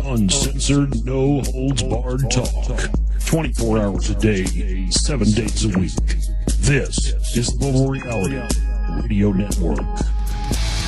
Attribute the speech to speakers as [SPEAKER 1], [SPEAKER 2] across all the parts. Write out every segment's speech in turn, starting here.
[SPEAKER 1] Uncensored, no holds barred talk. 24 hours a day, 7 days a week. This is Global Reality Radio Network.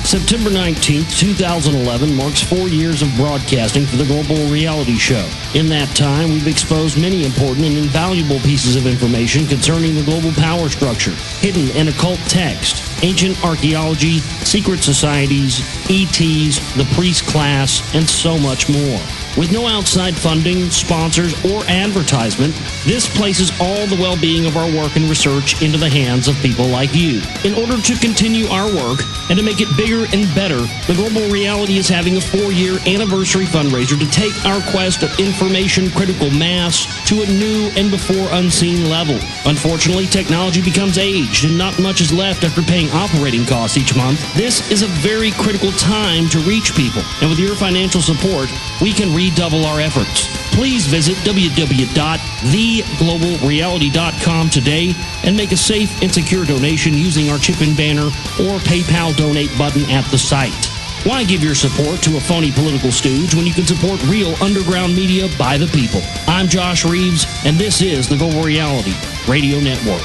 [SPEAKER 2] September 19th, 2011 marks 4 years of broadcasting for the Global Reality Show. In that time, we've exposed many important and invaluable pieces of information concerning the global power structure, hidden and occult text, ancient archaeology, secret societies, ETs, the priest class, and so much more. With no outside funding, sponsors, or advertisement, this places all the well-being of our work and research into the hands of people like you. In order to continue our work and to make it bigger and better, the Global Reality is having a 4-year anniversary fundraiser to take our quest of information critical mass to a new and before unseen level. Unfortunately, technology becomes aged and not much is left after paying operating costs each month. This is a very critical time to reach people, and with your financial support, we can redouble our efforts. Please visit www.theglobalreality.com today and make a safe and secure donation using our chip-in banner or PayPal donate button at the site. Why give your support to a phony political stooge when you can support real underground media by the people? I'm Josh Reeves, and this is the Global Reality Radio Network.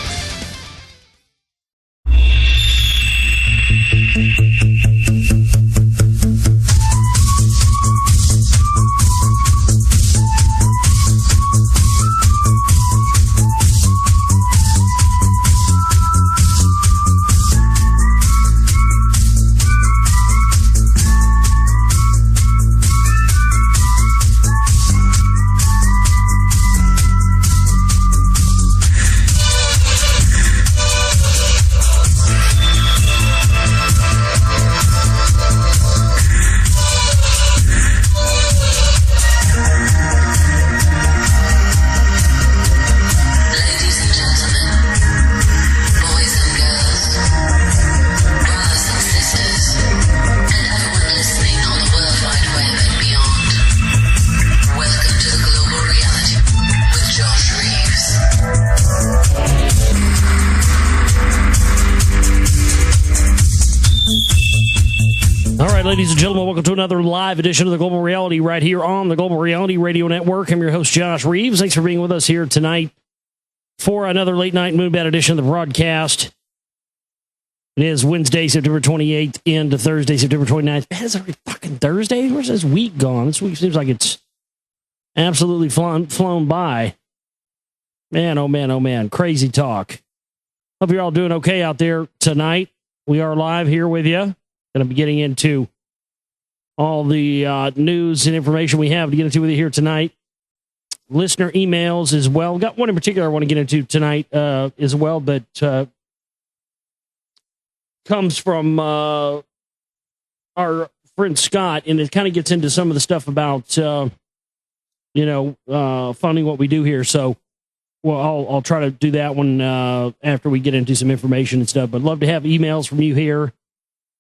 [SPEAKER 2] Ladies and gentlemen, welcome to another live edition of the Global Reality right here on the Global Reality Radio Network. I'm your host, Josh Reeves. Thanks for being with us here tonight for another late night Moonbat edition of the broadcast. It is Wednesday, September 28th into Thursday, September 29th. Man, it's already fucking Thursday. Where's this week gone? This week seems like it's absolutely flown by. Man, oh man, oh man. Crazy talk. Hope you're all doing okay out there tonight. We are live here with you. Going to be getting into all the news and information we have to get into with you here tonight. Listener emails as well. Got one in particular I want to get into tonight as well, but comes from our friend Scott, and it kind of gets into some of the stuff about, funding what we do here. So, well, I'll try to do that one after we get into some information and stuff, but love to have emails from you here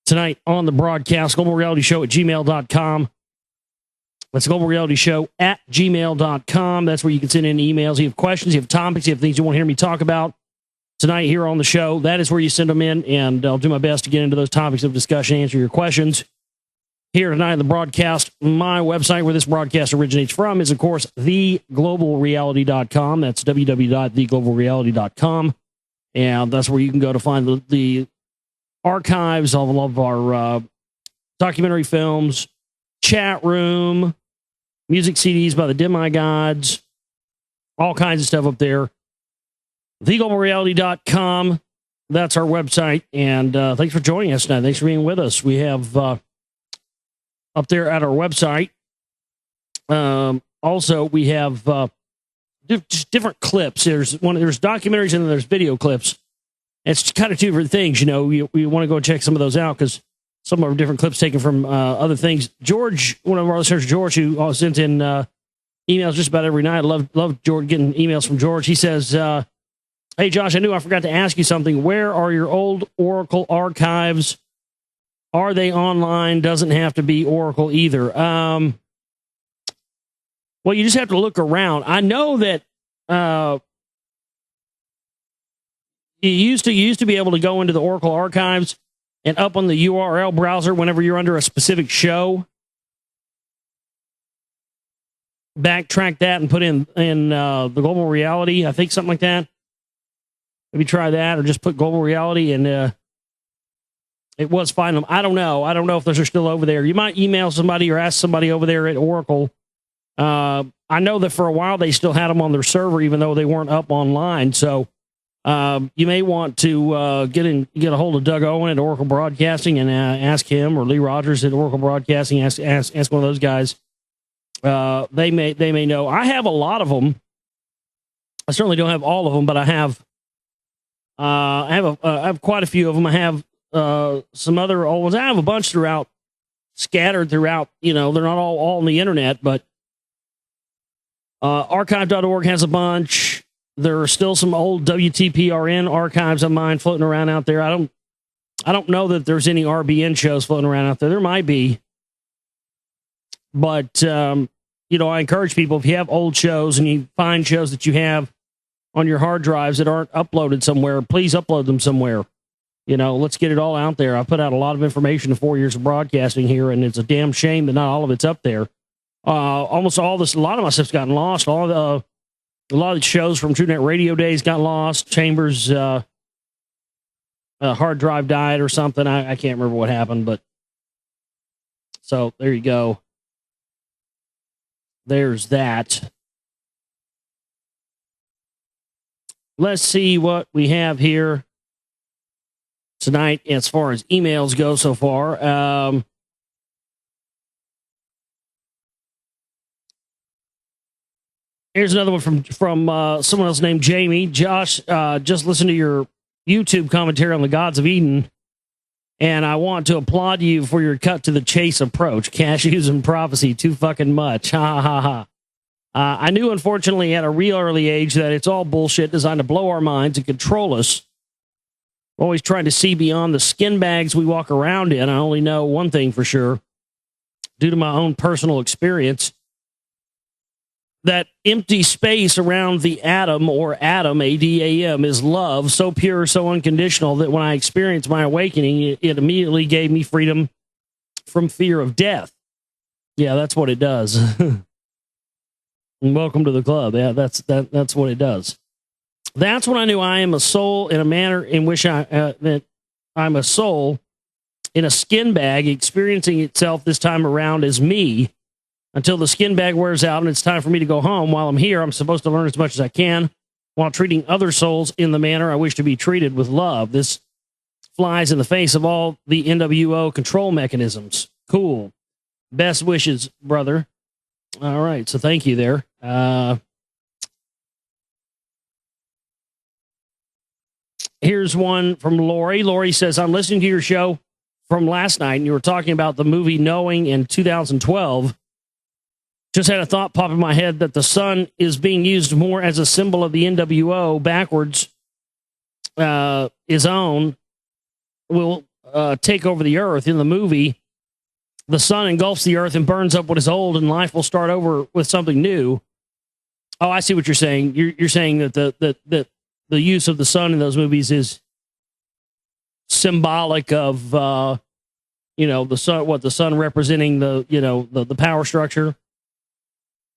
[SPEAKER 2] tonight on the broadcast. Global Reality Show at gmail.com. That's Global Reality Show at gmail.com. That's where you can send in emails. You have questions, you have topics, you have things you want to hear me talk about tonight here on the show. That is where you send them in, and I'll do my best to get into those topics of discussion, answer your questions here tonight on the broadcast. My website where this broadcast originates from is, of course, theglobalreality.com. That's www.theglobalreality.com. And that's where you can go to find the archives of all of our documentary films, chat room, music CDs by the Demigods, all kinds of stuff up there. TheGlobalReality.com. That's our website. And thanks for joining us tonight. Thanks for being with us. We have up there at our website. Also, we have just different clips. There's documentaries and then there's video clips. It's kind of two different things, you know. We want to go check some of those out because some are different clips taken from other things. George, one of our listeners, George, who sent in emails just about every night. I love George getting emails from George. He says, "Hey Josh, I forgot to ask you something. Where are your old Oracle archives? Are they online? Doesn't have to be Oracle either." Well, you just have to look around. I know that you used to be able to go into the Oracle archives and up on the URL browser whenever you're under a specific show. backtrack that and put in the global reality. I think something like that. Maybe try that, or just put global reality, and it was fine. I don't know. I don't know if those are still over there. You might email somebody or ask somebody over there at Oracle. I know that for a while they still had them on their server, even though they weren't up online. So you may want to get a hold of Doug Owen at Oracle Broadcasting and ask him, or Lee Rogers at Oracle Broadcasting. Ask one of those guys. They may know. I have a lot of them. I certainly don't have all of them, but I have. I have quite a few of them. I have some other old ones. I have a bunch scattered throughout. They're not all on the internet, but archive.org has a bunch. There are still some old WTPRN archives of mine floating around out there. I don't know that there's any RBN shows floating around out there. There might be, but I encourage people, if you have old shows and you find shows that you have on your hard drives that aren't uploaded somewhere, please upload them somewhere. Let's get it all out there. I put out a lot of information in 4 years of broadcasting here, and it's a damn shame that not all of it's up there. Almost all this, a lot of my stuff's gotten lost. A lot of the shows from TrueNet Radio days got lost. Chambers' hard drive died or something. I can't remember what happened, but so there you go. There's that. Let's see what we have here tonight as far as emails go so far. Here's another one from someone else named Jamie. Josh, just listen to your YouTube commentary on the Gods of Eden, and I want to applaud you for your cut to the chase approach. Cashews and prophecy, too fucking much. Ha ha ha. I knew, unfortunately, at a real early age that it's all bullshit designed to blow our minds and control us. Always trying to see beyond the skin bags we walk around in. I only know one thing for sure, due to my own personal experience, that empty space around the atom, or Adam, A-D-A-M, is love, so pure, so unconditional, that when I experienced my awakening, it immediately gave me freedom from fear of death. Yeah, that's what it does. Welcome to the club. Yeah, that's what it does. That's when I knew I am a soul in a manner in which that I'm a soul in a skin bag experiencing itself this time around as me, until the skin bag wears out and it's time for me to go home. While I'm here, I'm supposed to learn as much as I can while treating other souls in the manner I wish to be treated, with love. This flies in the face of all the NWO control mechanisms. Cool. Best wishes, brother. All right, so thank you there. Here's one from Lori. Lori says, I'm listening to your show from last night, and you were talking about the movie Knowing in 2012. Just had a thought pop in my head that the sun is being used more as a symbol of the NWO backwards. His own will take over the earth. In the movie, the sun engulfs the earth and burns up what is old, and life will start over with something new. Oh, I see what you're saying. You're saying that the use of the sun in those movies is symbolic of the sun, the sun representing the power structure.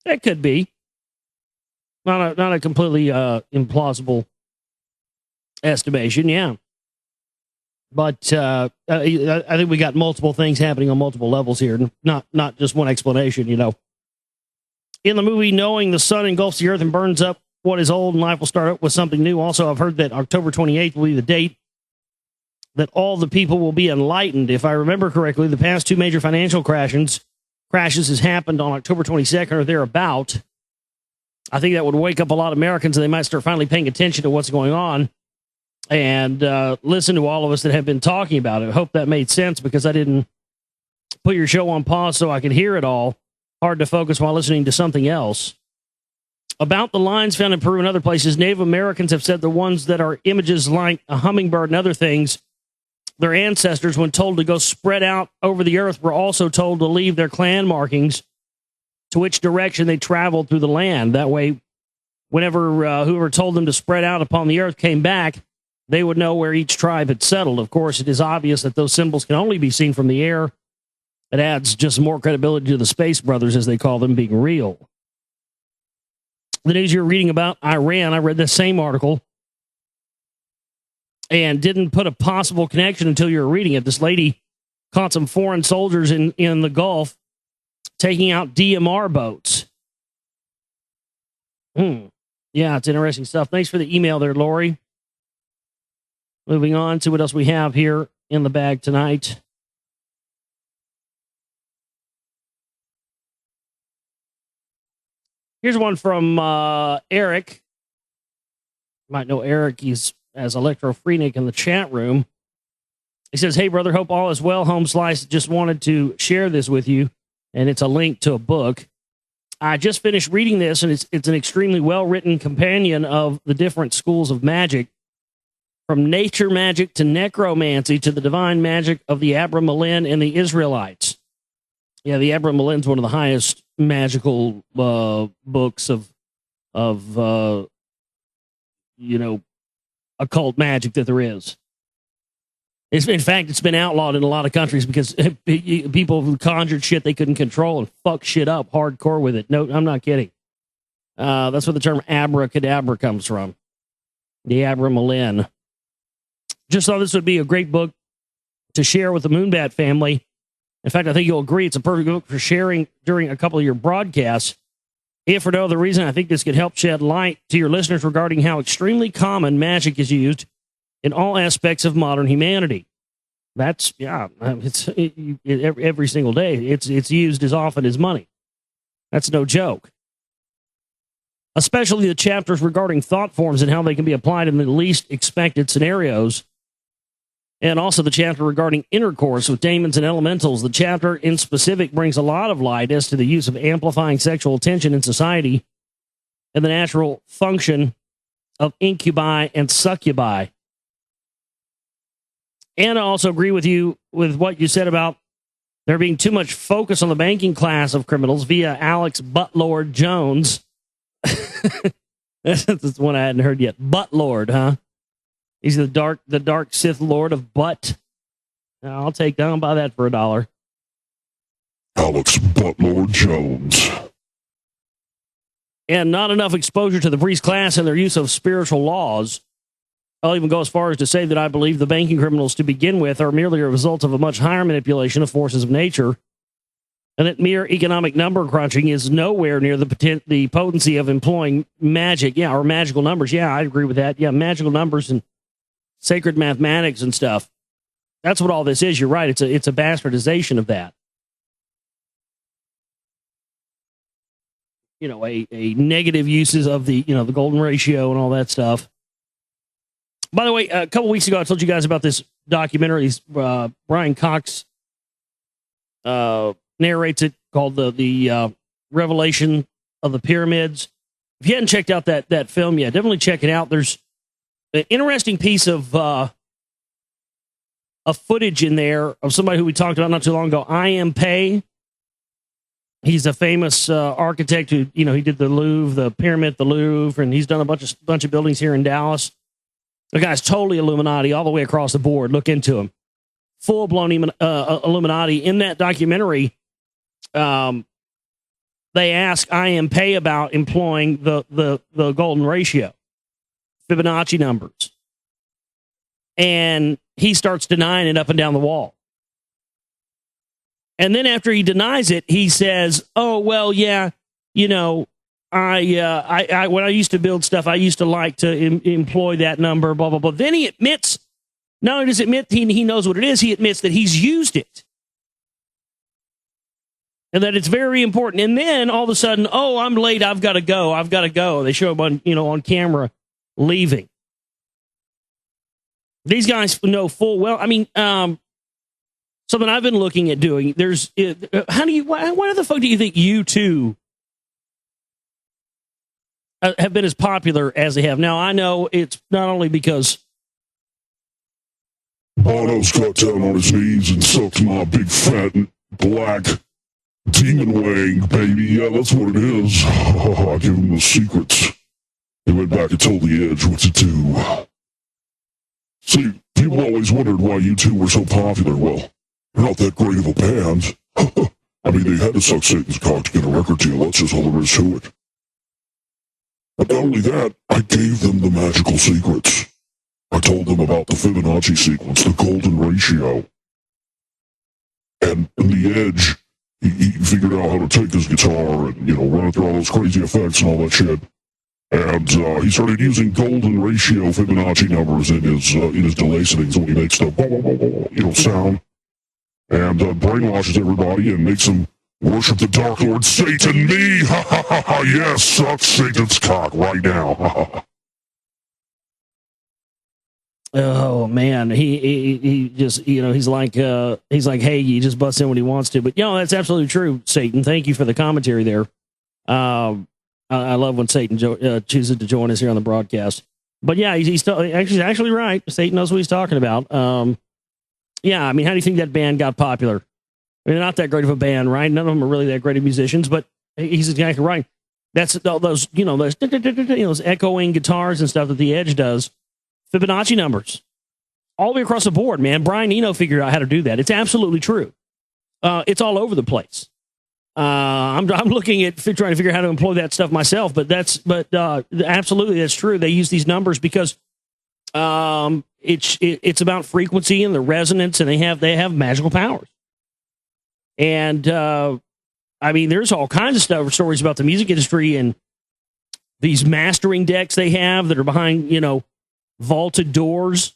[SPEAKER 2] That could be not a completely implausible estimation, yeah. But I think we got multiple things happening on multiple levels here, not just one explanation. In the movie Knowing, the sun engulfs the earth and burns up what is old, and life will start up with something new. Also, I've heard that October 28th will be the date that all the people will be enlightened. If I remember correctly, the past two major financial crashes has happened on October 22nd or thereabout. I think that would wake up a lot of Americans, and they might start finally paying attention to what's going on and listen to all of us that have been talking about it. I hope that made sense, because I didn't put your show on pause so I could hear it all. Hard to focus while listening to something else. About the lines found in Peru and other places, Native Americans have said the ones that are images like a hummingbird and other things, their ancestors, when told to go spread out over the earth, were also told to leave their clan markings to which direction they traveled through the land. That way, whenever whoever told them to spread out upon the earth came back, they would know where each tribe had settled. Of course, it is obvious that those symbols can only be seen from the air. It adds just more credibility to the Space Brothers, as they call them, being real. the news you're reading about Iran, I read the same article and didn't put a possible connection until you were reading it. This lady caught some foreign soldiers in the Gulf taking out DMR boats. Yeah, it's interesting stuff. Thanks for the email there, Lori. Moving on to what else we have here in the bag tonight. Here's one from Eric. You might know Eric. He's as Electro Freenick in the chat room. He says, "Hey, brother, hope all is well. Home Slice just wanted to share this with you, and it's a link to a book. I just finished reading this, and it's an extremely well-written companion of the different schools of magic, from nature magic to necromancy to the divine magic of the Abramelin and the Israelites." Yeah, the Abramelin is one of the highest magical books of occult magic that there is. In fact, it's been outlawed in a lot of countries because people who conjured shit they couldn't control and fuck shit up hardcore with it. No, I'm not kidding. That's where the term abracadabra comes from. The Abramelin. Just thought this would be a great book to share with the Moonbat family. In fact, I think you'll agree it's a perfect book for sharing during a couple of your broadcasts. If for no other reason, I think this could help shed light to your listeners regarding how extremely common magic is used in all aspects of modern humanity. That's, it's every single day. It's used as often as money. That's no joke. Especially the chapters regarding thought forms and how they can be applied in the least expected scenarios. And also the chapter regarding intercourse with demons and elementals. The chapter in specific brings a lot of light as to the use of amplifying sexual tension in society and the natural function of incubi and succubi. And I also agree with you with what you said about there being too much focus on the banking class of criminals via Alex Buttlord Jones. That's one I hadn't heard yet. Buttlord, huh? He's the dark Sith Lord of Butt. I'll buy that for $1.
[SPEAKER 1] Alex Buttlord Jones.
[SPEAKER 2] And not enough exposure to the priest class and their use of spiritual laws. I'll even go as far as to say that I believe the banking criminals to begin with are merely a result of a much higher manipulation of forces of nature, and that mere economic number crunching is nowhere near the potency of employing magic, or magical numbers. Yeah, I agree with that. Yeah, magical numbers and sacred mathematics and stuff. That's what all this is. You're right. It's a bastardization of that. A negative uses of the golden ratio and all that stuff. By the way, a couple weeks ago, I told you guys about this documentary. Brian Cox narrates it, called the Revelation of the Pyramids. If you hadn't checked out that film yet, definitely check it out. There's an interesting piece of footage in there of somebody who we talked about not too long ago, I Am Pei. He's a famous architect who, he did the Louvre, the Pyramid, the Louvre, and he's done a bunch of buildings here in Dallas. The guy's totally Illuminati all the way across the board. Look into him. Full-blown Illuminati. In that documentary, they ask I Am Pei about employing the golden ratio, Fibonacci numbers. And he starts denying it up and down the wall. And then after he denies it, he says, "Oh, well, yeah, I when I used to build stuff, I used to like to employ that number, blah, blah, blah." Then he admits, not only does he admit he knows what it is, he admits that he's used it. And that it's very important. And then all of a sudden, "Oh, I'm late, I've got to go. They show him on camera leaving. These guys know full well. I mean, something I've been looking at doing, why the fuck do you think U2 have been as popular as they have? Now, I know it's not only because
[SPEAKER 1] Bono's got down on his knees and sucked my big fat black demon wang, baby. Yeah, that's what it is. I gave him the secrets. He went back and told the Edge what to do. See, people always wondered why you two were so popular. Well, you're not that great of a band. I mean, they had to suck Satan's cock to get a record deal. That's just all there is to it. But not only that, I gave them the magical secrets. I told them about the Fibonacci sequence, the golden ratio. And in the Edge, he figured out how to take his guitar and, run it through all those crazy effects and all that shit. And he started using golden ratio Fibonacci numbers in his delay settings when he makes the sound. And brainwashes everybody and makes them worship the Dark Lord Satan. Me! Ha ha ha ha! Yes, suck Satan's cock right now.
[SPEAKER 2] Oh man, he just he's like hey, he just busts in when he wants to. But that's absolutely true, Satan. Thank you for the commentary there. I love when Satan chooses to join us here on the broadcast. But yeah, he's actually right. Satan knows what he's talking about. Yeah, I mean, how do you think that band got popular? I mean, they're not that great of a band, right? None of them are really that great of musicians, but he's exactly right. That's those those echoing guitars and stuff that the Edge does. Fibonacci numbers all the way across the board, man. Brian Eno figured out how to do that. It's absolutely true. It's all over the place. I'm looking at trying to figure out how to employ that stuff myself, but absolutely that's true. They use these numbers because it's about frequency and the resonance, and they have magical powers. And I mean, there's all kinds of stories about the music industry and these mastering decks they have that are behind vaulted doors.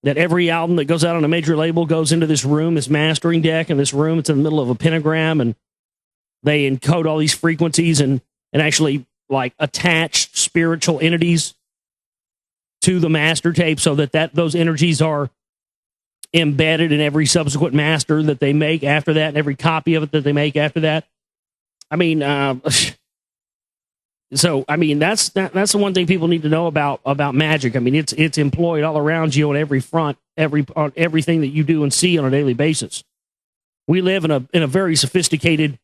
[SPEAKER 2] That every album that goes out on a major label goes into this room, this mastering deck, and this room it's in the middle of a pentagram, and they encode all these frequencies and actually like attach spiritual entities to the master tape so that those energies are embedded in every subsequent master that they make after that, and every copy of it that they make after that. I mean, so I mean that's the one thing people need to know about magic. I mean, it's employed all around you on every front, on everything that you do and see on a daily basis. We live in a very sophisticated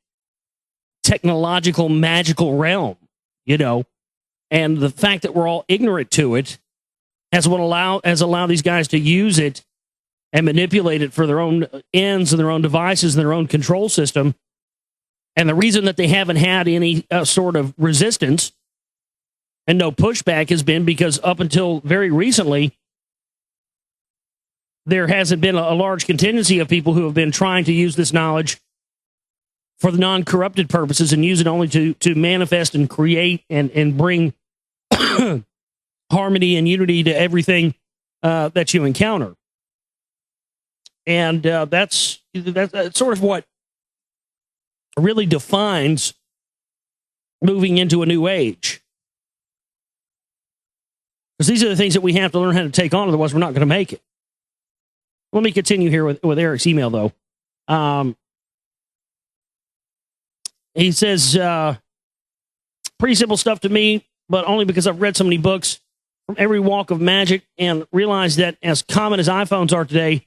[SPEAKER 2] technological, magical realm, and the fact that we're all ignorant to it has allowed these guys to use it and manipulate it for their own ends and their own devices and their own control system. And the reason that they haven't had any sort of resistance and no pushback has been because up until very recently, there hasn't been a large contingency of people who have been trying to use this knowledge for the non-corrupted purposes and use it only to manifest and create and bring harmony and unity to everything that you encounter. And that's sort of what really defines moving into a new age. Because these are the things that we have to learn how to take on, otherwise we're not going to make it. Let me continue here with Eric's email, though. He says, pretty simple stuff to me, but only because I've read so many books from every walk of magic and realized that as common as iPhones are today,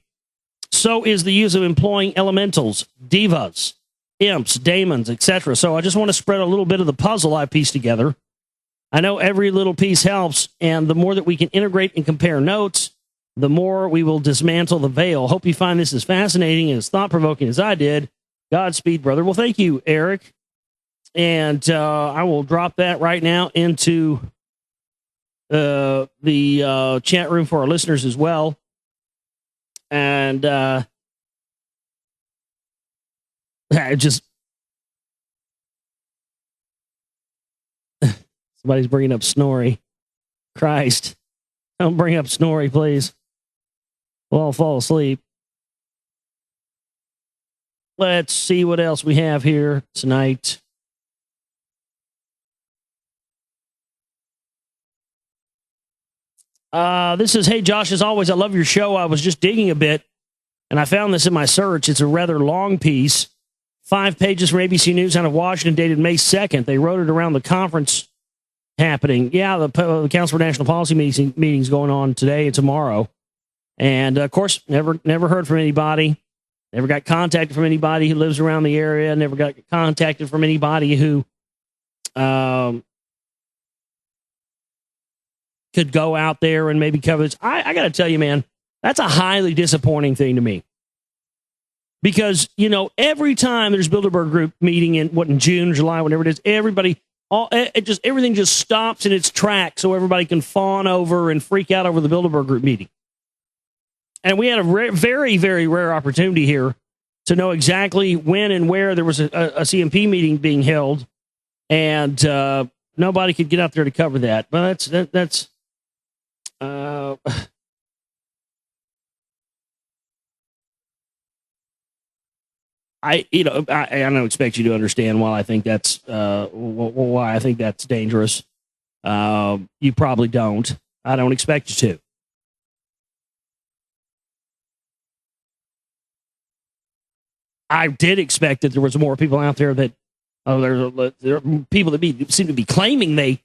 [SPEAKER 2] so is the use of employing elementals, divas, imps, daemons, etc. So I just want to spread a little bit of the puzzle I pieced together. I know every little piece helps, and the more that we can integrate and compare notes, the more we will dismantle the veil. Hope you find this as fascinating and as thought-provoking as I did. Godspeed, brother. Well, thank you, Eric. And I will drop that right now into the chat room for our listeners as well. And just somebody's bringing up Snorri. Christ, don't bring up Snorri, please. We'll all fall asleep. Let's see what else we have here tonight. This is, hey, Josh, as always, I love your show. I was just digging a bit, and I found this in my search. It's a rather long piece, 5 pages from ABC News out of Washington, dated May 2nd. They wrote it around the conference happening. Yeah, the Council for National Policy meeting's going on today and tomorrow. And, of course, never heard from anybody. Never got contacted from anybody who lives around the area. Never got contacted from anybody who could go out there and maybe cover this. I got to tell you, man, that's a highly disappointing thing to me. Because, every time there's Bilderberg Group meeting in June, July, whatever it is, everybody, everything just stops in its tracks so everybody can fawn over and freak out over the Bilderberg Group meeting. And we had a very, very rare opportunity here to know exactly when and where there was a CMP meeting being held, and nobody could get out there to cover that. But that's I don't expect you to understand why I think that's dangerous. You probably don't. I don't expect you to. I did expect that there was more people out there that there are people that seem to be claiming they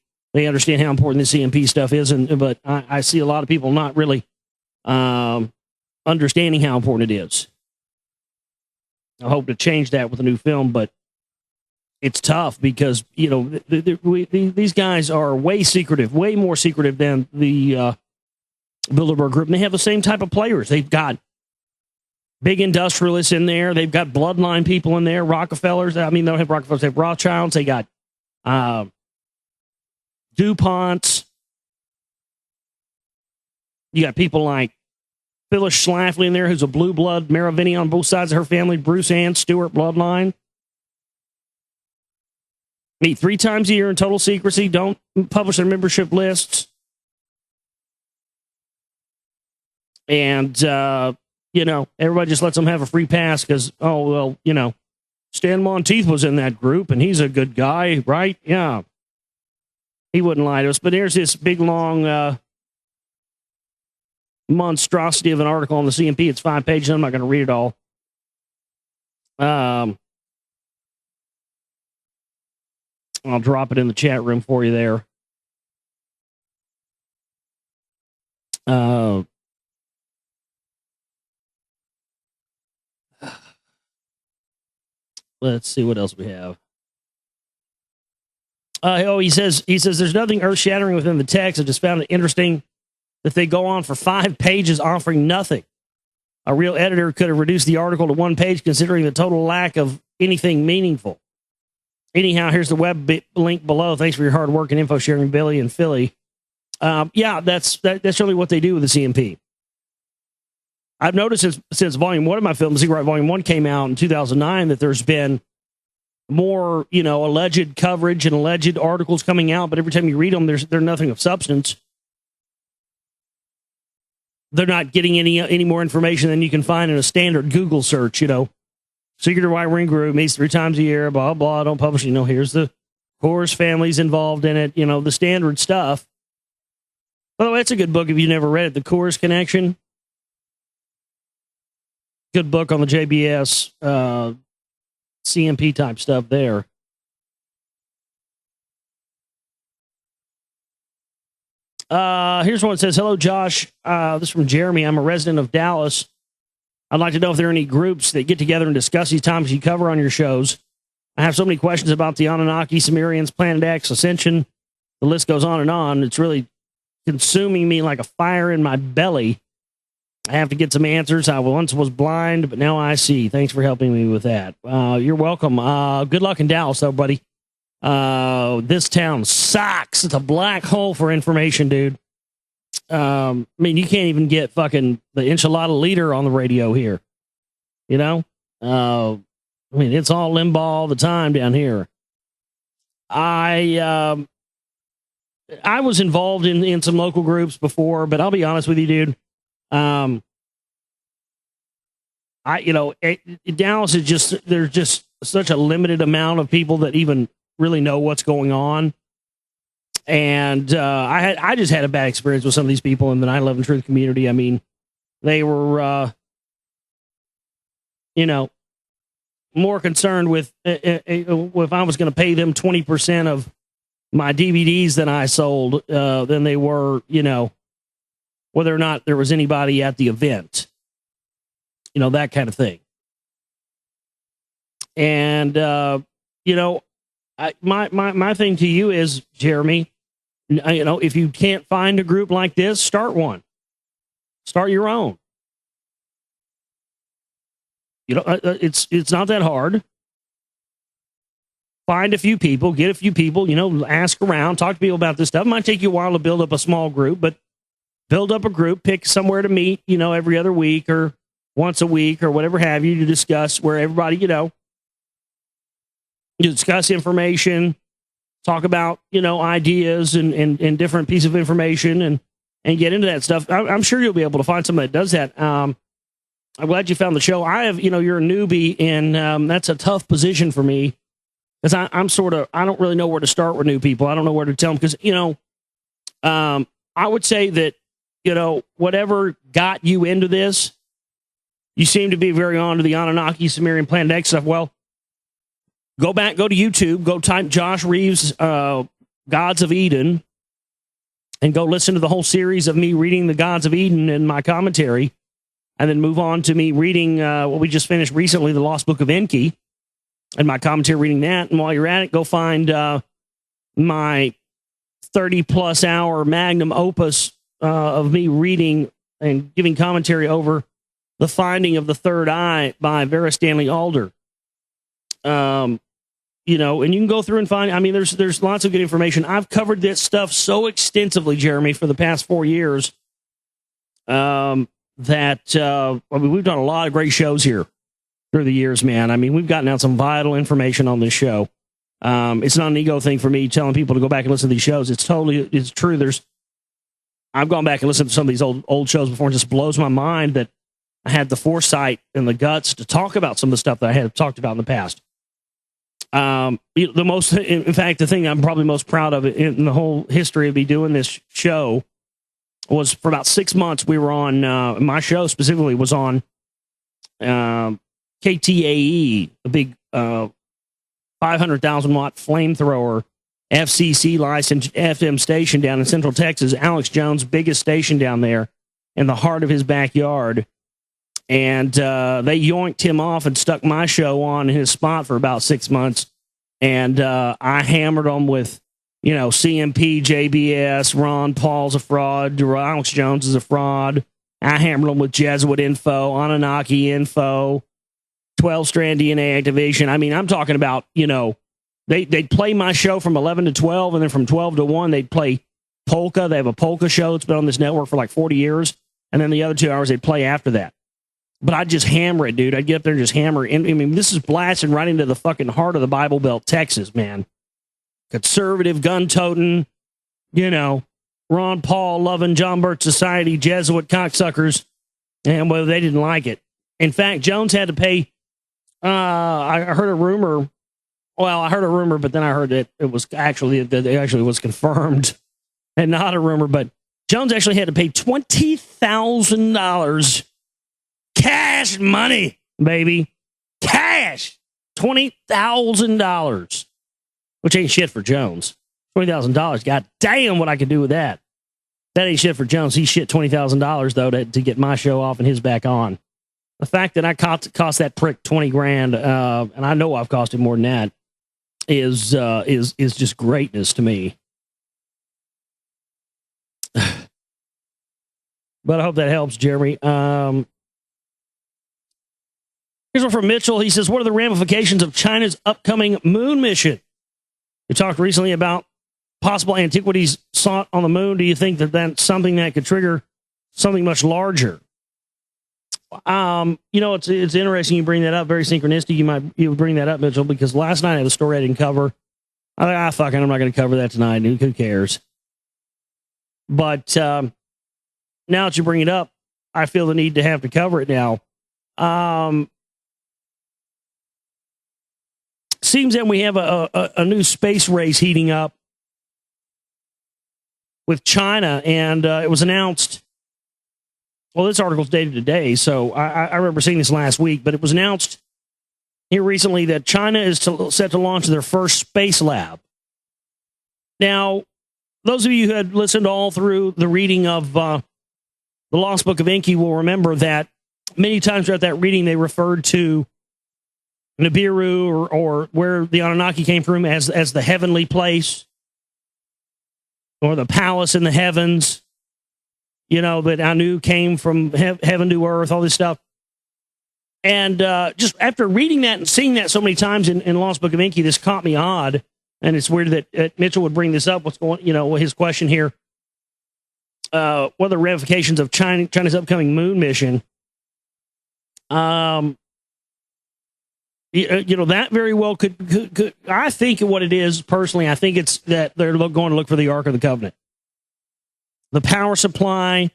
[SPEAKER 2] understand how important the CMP stuff is, but I see a lot of people not really understanding how important it is. I hope to change that with a new film, but it's tough because these guys are way more secretive than the Bilderberg Group, and they have the same type of players. They've got big industrialists in there. They've got bloodline people in there, Rockefellers. I mean, they don't have Rockefellers. They have Rothschilds. They got DuPonts. You got people like Phyllis Schlafly in there, who's a blue blood Merovingian on both sides of her family, Bruce Ann Stewart bloodline. Meet 3 times a year in total secrecy. Don't publish their membership lists. And, everybody just lets them have a free pass because, Stan Monteith was in that group and he's a good guy, right? Yeah. He wouldn't lie to us. But there's this big, long monstrosity of an article on the CMP. It's 5 pages. I'm not going to read it all. I'll drop it in the chat room for you there. Let's see what else we have. He says there's nothing earth-shattering within the text. I just found it interesting that they go on for 5 pages offering nothing. A real editor could have reduced the article to 1 page considering the total lack of anything meaningful. Anyhow, here's the web link below. Thanks for your hard work and info sharing, Billy and Philly. That's really what they do with the CMP. I've noticed since Volume 1 of my film, Secret Volume 1 came out in 2009, that there's been more, alleged coverage and alleged articles coming out, but every time you read them, they're nothing of substance. They're not getting any more information than you can find in a standard Google search, Secret White Ring Group meets 3 times a year, blah, blah, don't publish, here's the Coors family's involved in it, the standard stuff. By the way, it's a good book if you never read it, The Coors Connection. Good book on the JBS CMP type stuff there. Here's one that says, hello, Josh. This is from Jeremy. I'm a resident of Dallas. I'd like to know if there are any groups that get together and discuss these topics you cover on your shows. I have so many questions about the Anunnaki, Sumerians, Planet X, Ascension. The list goes on and on. It's really consuming me like a fire in my belly. I have to get some answers. I once was blind, but now I see. Thanks for helping me with that. You're welcome. Good luck in Dallas, though, buddy. This town sucks. It's a black hole for information, dude. You can't even get fucking the enchilada leader on the radio here. It's all Limbaugh all the time down here. I was involved in some local groups before, but I'll be honest with you, dude. Dallas is there's just such a limited amount of people that even really know what's going on. And I just had a bad experience with some of these people in the 9/11 Truth community. I mean, they were, more concerned with if I was going to pay them 20% of my DVDs that I sold than they were, whether or not there was anybody at the event, that kind of thing. And, my thing to you is, Jeremy, if you can't find a group like this, start one. Start your own. It's not that hard. find a few people, get a few people, ask around, talk to people about this stuff. It might take you a while to build up a small group, but build up a group, pick somewhere to meet, every other week or once a week or whatever have you to discuss where everybody, you discuss information, talk about, ideas and different pieces of information and get into that stuff. I'm sure you'll be able to find somebody that does that. I'm glad you found the show. I have, you're a newbie and that's a tough position for me because I don't really know where to start with new people. I don't know where to tell them because, I would say that, whatever got you into this, you seem to be very on to the Anunnaki, Sumerian, Planet X stuff. Well, go to YouTube, go type Josh Reeves, Gods of Eden, and go listen to the whole series of me reading the Gods of Eden in my commentary, and then move on to me reading what we just finished recently, the Lost Book of Enki, and my commentary reading that. And while you're at it, go find my 30-plus hour magnum opus of me reading and giving commentary over The Finding of the Third Eye by Vera Stanley Alder. And you can go through and find, there's lots of good information. I've covered this stuff so extensively, Jeremy, for the past 4 years, that, we've done a lot of great shows here through the years, man. We've gotten out some vital information on this show. It's not an ego thing for me telling people to go back and listen to these shows. It's true. I've gone back and listened to some of these old shows before, and it just blows my mind that I had the foresight and the guts to talk about some of the stuff that I had talked about in the past. The thing I'm probably most proud of in the whole history of me doing this show was for about 6 months, we were on, my show specifically was on, KTAE, a big, 500,000 watt flamethrower, FCC licensed FM station down in Central Texas. Alex Jones' biggest station down there in the heart of his backyard. And they yoinked him off and stuck my show on in his spot for about 6 months. And I hammered them with, CMP, JBS, Ron Paul's a fraud, Alex Jones is a fraud. I hammered them with Jesuit info, Anunnaki info, 12-strand DNA activation. I'm talking about, they'd play my show from 11 to 12, and then from 12 to 1, they'd play Polka. They have a Polka show that's been on this network for like 40 years. And then the other 2 hours, they'd play after that. But I'd just hammer it, dude. I'd get up there and just hammer it. And, this is blasting right into the fucking heart of the Bible Belt, Texas, man. Conservative, gun-toting, Ron Paul loving John Birch Society, Jesuit cocksuckers. And, well, they didn't like it. In fact, Jones had to pay, I heard a rumor. Well, I heard a rumor, but then I heard that it actually was confirmed and not a rumor. But Jones actually had to pay $20,000 cash money, baby. Cash. $20,000. Which ain't shit for Jones. $20,000. God damn what I could do with that. That ain't shit for Jones. He shit $20,000, though, to get my show off and his back on. The fact that I cost that prick $20,000, and I know I've cost him more than that, is just greatness to me. But I hope that helps, Jeremy. Here's one from Mitchell. He says, what are the ramifications of China's upcoming moon mission? We talked recently about possible antiquities sought on the moon. Do you think that that's something that could trigger something much larger? It's interesting you bring that up. Very synchronistic. You bring that up, Mitchell, because last night I had a story I didn't cover. I thought, I'm not going to cover that tonight. Who cares? But now that you bring it up, I feel the need to have to cover it now. Seems that we have a new space race heating up with China, and it was announced. Well, this article's dated today, so I remember seeing this last week, but it was announced here recently that China is set to launch their first space lab. Now, those of you who had listened all through the reading of the Lost Book of Enki will remember that many times throughout that reading they referred to Nibiru or where the Anunnaki came from as the heavenly place or the palace in the heavens, that Anu came from heaven to earth, all this stuff. And just after reading that and seeing that so many times in Lost Book of Inky, this caught me odd. And it's weird that Mitchell would bring this up. What's going, his question here. What are the ramifications of China's upcoming moon mission? That very well could. I think what it is personally, I think it's that they're going to look for the Ark of the Covenant, the power supply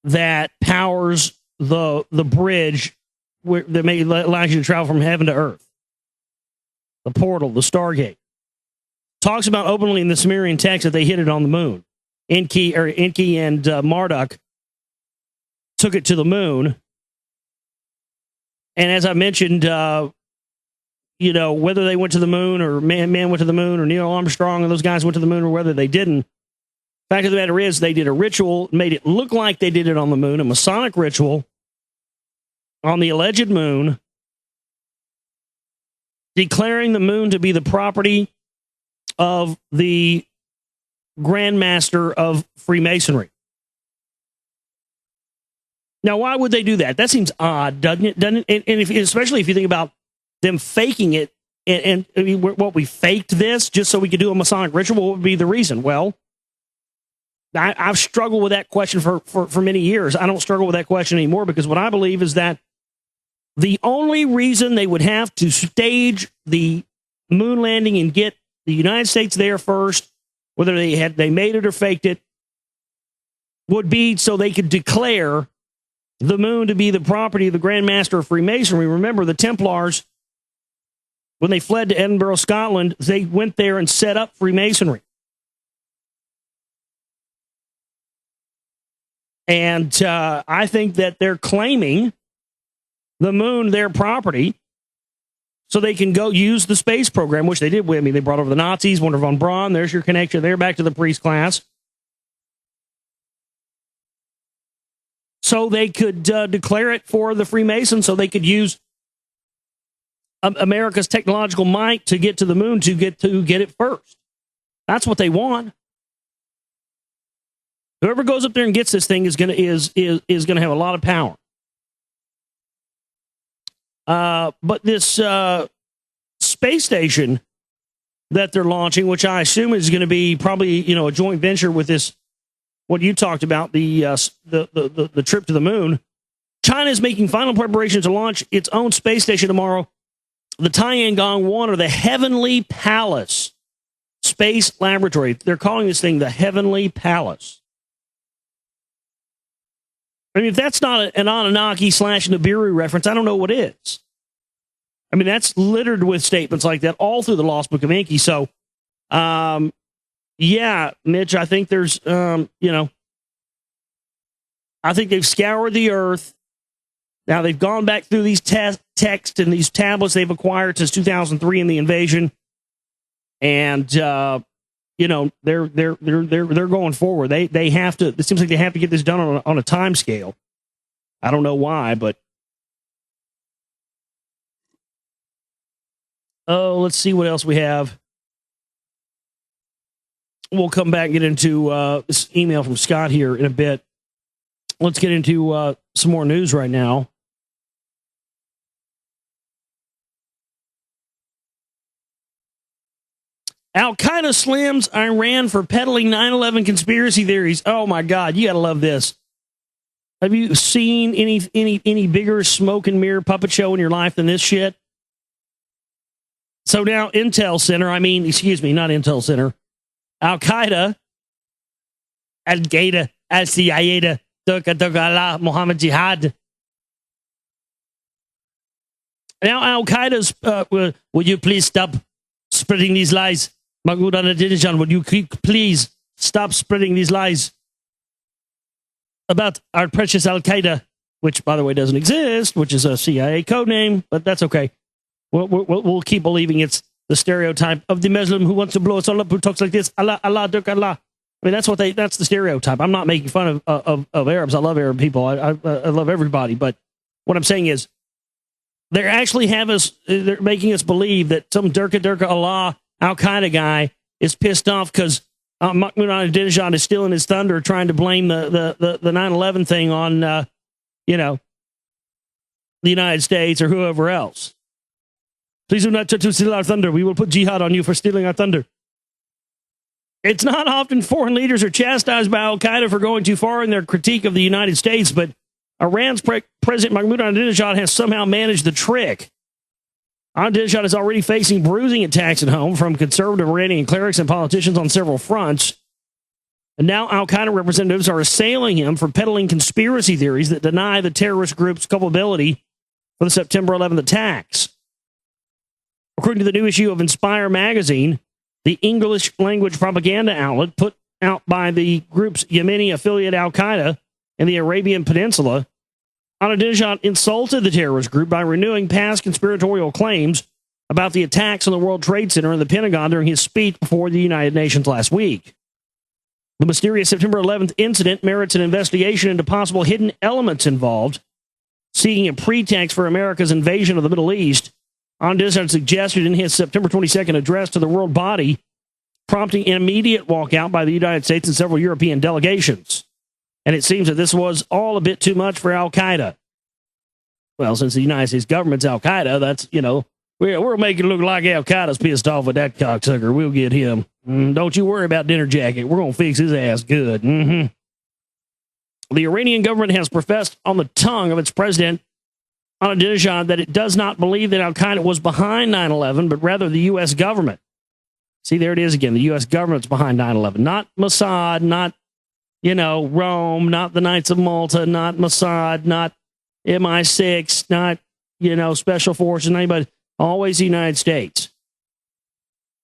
[SPEAKER 2] that powers the bridge that allows you to travel from heaven to earth, the portal, the Stargate. Talks about openly in the Sumerian text that they hit it on the moon. Enki and Marduk took it to the moon. And as I mentioned, whether they went to the moon or man went to the moon or Neil Armstrong and those guys went to the moon or whether they didn't, fact of the matter is they did a ritual, made it look like they did it on the moon, a Masonic ritual on the alleged moon, declaring the moon to be the property of the Grand Master of Freemasonry. Now, why would they do that? That seems odd, doesn't it? And especially if you think about them faking it, and I mean, what we faked this just so we could do a Masonic ritual, what would be the reason? Well, I've struggled with that question for many years. I don't struggle with that question anymore because what I believe is that the only reason they would have to stage the moon landing and get the United States there first, whether they made it or faked it, would be so they could declare the moon to be the property of the Grand Master of Freemasonry. Remember, the Templars, when they fled to Edinburgh, Scotland, they went there and set up Freemasonry. And I think that they're claiming the moon their property so they can go use the space program, which they did. I mean, they brought over the Nazis, Wernher von Braun. There's your connection there, back to the priest class. So they could declare it for the Freemasons, so they could use America's technological might to get to the moon, to get it first. That's what they want. Whoever goes up there and gets this thing is gonna have a lot of power. But this space station that they're launching, which I assume is going to be probably a joint venture with this, what you talked about, the trip to the moon. China is making final preparations to launch its own space station tomorrow. The Tiangong 1, or the Heavenly Palace Space Laboratory. They're calling this thing the Heavenly Palace. I mean, if that's not an Anunnaki / Nibiru reference, I don't know what is. I mean, that's littered with statements like that all through the Lost Book of Inky. So, yeah, Mitch, I think there's, I think they've scoured the earth. Now, they've gone back through these texts and these tablets they've acquired since 2003 in the invasion. And, they're going forward. They have to. It seems like they have to get this done on a time scale. I don't know why, but let's see what else we have. We'll come back and get into this email from Scott here in a bit. Let's get into some more news right now. Al-Qaeda slams Iran for peddling 9/11 conspiracy theories. Oh my God, you gotta love this. Have you seen any bigger smoke and mirror puppet show in your life than this shit? So now not Intel Center, Al-Qaeda, Al-Qaeda, Al-Qaeda, Allah, Muhammad Jihad. Now Al-Qaeda's, would you please stop spreading these lies? Would you please stop spreading these lies about our precious Al-Qaeda, which, by the way, doesn't exist, which is a CIA code name, but that's okay. We'll keep believing it's the stereotype of the Muslim who wants to blow us all up, who talks like this, Allah, Allah, Dirk, Allah. I mean, that's the stereotype. I'm not making fun of Arabs. I love Arab people. I love everybody. But what I'm saying is they're making us believe that some Dirka Allah Al-Qaeda guy is pissed off because Mahmoud Ahmadinejad is stealing his thunder, trying to blame the 9/11 thing on, the the United States or whoever else. Please do not try to steal our thunder. We will put jihad on you for stealing our thunder. It's not often foreign leaders are chastised by al-Qaeda for going too far in their critique of the United States, but Iran's President Mahmoud Ahmadinejad has somehow managed the trick. Ahmadinejad is already facing bruising attacks at home from conservative Iranian clerics and politicians on several fronts. And now al-Qaeda representatives are assailing him for peddling conspiracy theories that deny the terrorist group's culpability for the September 11th attacks. According to the new issue of Inspire magazine, the English-language propaganda outlet put out by the group's Yemeni affiliate al-Qaeda in the Arabian Peninsula, Ahmadinejad insulted the terrorist group by renewing past conspiratorial claims about the attacks on the World Trade Center and the Pentagon during his speech before the United Nations last week. The mysterious September 11th incident merits an investigation into possible hidden elements involved, seeking a pretext for America's invasion of the Middle East. Ahmadinejad suggested in his September 22nd address to the world body, prompting an immediate walkout by the United States and several European delegations. And it seems that this was all a bit too much for al-Qaeda. Well, since the United States government's al-Qaeda, that's, we're making it look like al-Qaeda's pissed off with that cocksucker. We'll get him. Don't you worry about Dinner Jacket. We're going to fix his ass good. The Iranian government has professed on the tongue of its president, Ahmadinejad, that it does not believe that al-Qaeda was behind 9/11, but rather the U.S. government. See, there it is again. The U.S. government's behind 9/11. Not Mossad, not, Rome, not the Knights of Malta, not Mossad, not MI6, not, Special Forces, anybody. Always the United States.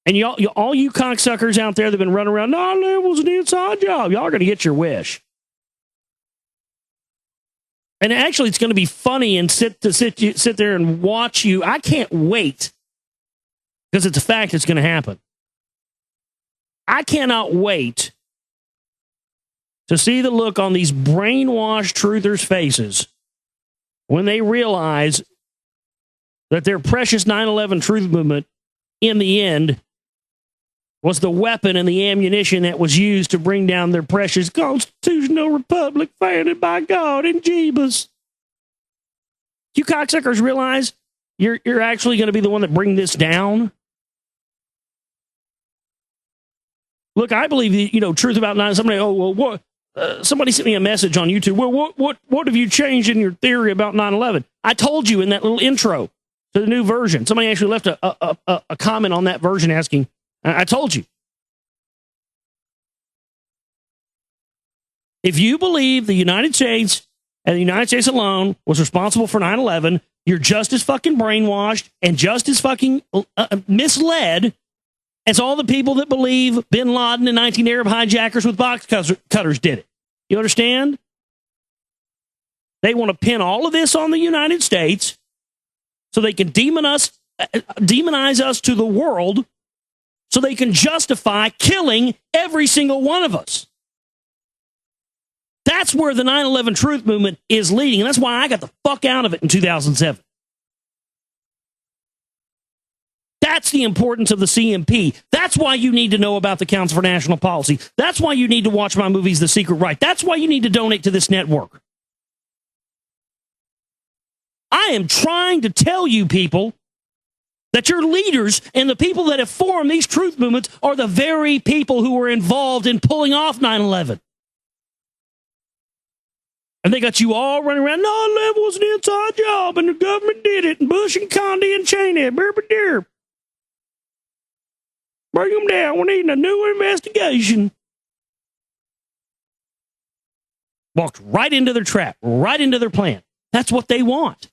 [SPEAKER 2] And all you cocksuckers out there that have been running around, 9/11 was an inside job. Y'all are going to get your wish. And actually, it's going to be funny and sit there and watch you. I can't wait, because it's a fact it's going to happen. I cannot wait to see the look on these brainwashed truthers' faces when they realize that their precious 9/11 truth movement, in the end, was the weapon and the ammunition that was used to bring down their precious constitutional republic founded by God and Jeebus. You cocksuckers realize you're actually going to be the one that bring this down? Look, I believe truth about 9/11. Somebody sent me a message on YouTube. Well, what have you changed in your theory about 9/11? I told you in that little intro to the new version. Somebody actually left a comment on that version asking, I told you. If you believe the United States and the United States alone was responsible for 9/11, you're just as fucking brainwashed and just as fucking misled as all the people that believe bin Laden and 19 Arab hijackers with box cutters did it. You understand? They want to pin all of this on the United States so they can demonize us to the world, so they can justify killing every single one of us. That's where the 9/11 truth movement is leading, and that's why I got the fuck out of it in 2007. That's the importance of the CMP. That's why you need to know about the Council for National Policy. That's why you need to watch my movies, The Secret Right. That's why you need to donate to this network. I am trying to tell you people that your leaders and the people that have formed these truth movements are the very people who were involved in pulling off 9/11. And they got you all running around, 9/11 was an inside job, and the government did it, and Bush and Condi and Cheney, bring them down. We're needing a new investigation. Walked right into their trap, right into their plan. That's what they want.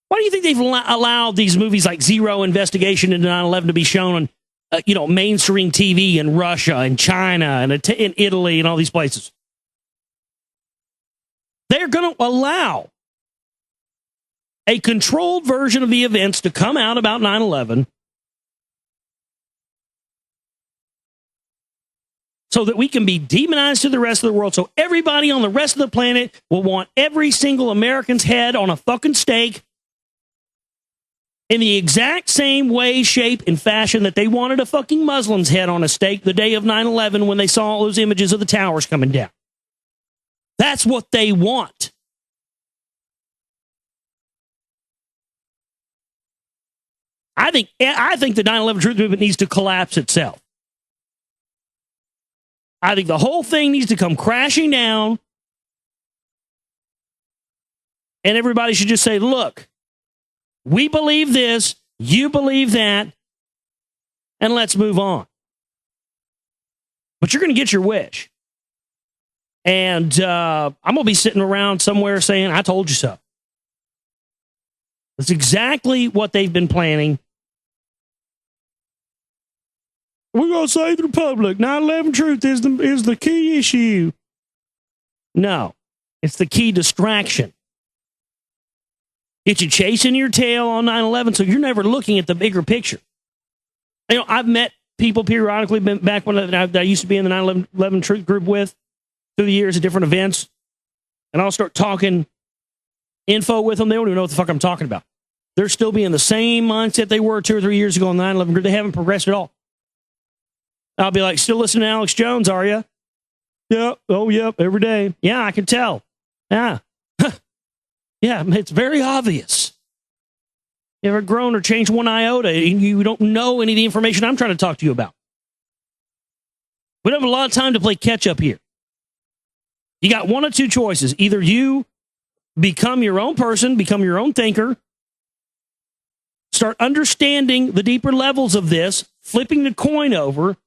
[SPEAKER 2] Why do you think they've allowed these movies like Zero Investigation into 9/11 to be shown on, mainstream TV in Russia and China and in Italy and all these places? They're going to allow a controlled version of the events to come out about 9/11 so that we can be demonized to the rest of the world, so everybody on the rest of the planet will want every single American's head on a fucking stake in the exact same way, shape, and fashion that they wanted a fucking Muslim's head on a stake the day of 9/11 when they saw all those images of the towers coming down. That's what they want. I think the 9/11 truth movement needs to collapse itself. I think the whole thing needs to come crashing down, and everybody should just say, look, we believe this, you believe that, and let's move on. But you're going to get your wish. And I'm going to be sitting around somewhere saying, I told you so. That's exactly what they've been planning. We're going to save the Republic. 9/11 truth is the key issue. No, it's the key distraction. Get you chasing your tail on 9/11 so you're never looking at the bigger picture. You know, I've met people periodically back when I used to be in the 9/11 truth group with through the years at different events, and I'll start talking info with them. They don't even know what the fuck I'm talking about. They're still being the same mindset they were 2 or 3 years ago on 9/11 group. They haven't progressed at all. I'll be like, still listening to Alex Jones, are you? Yeah. Oh, yep. Every day. Yeah, I can tell. Yeah. Yeah, it's very obvious. You ever grown or changed one iota and you don't know any of the information I'm trying to talk to you about? We don't have a lot of time to play catch up here. You got one of two choices. Either you become your own person, become your own thinker, start understanding the deeper levels of this, flipping the coin over,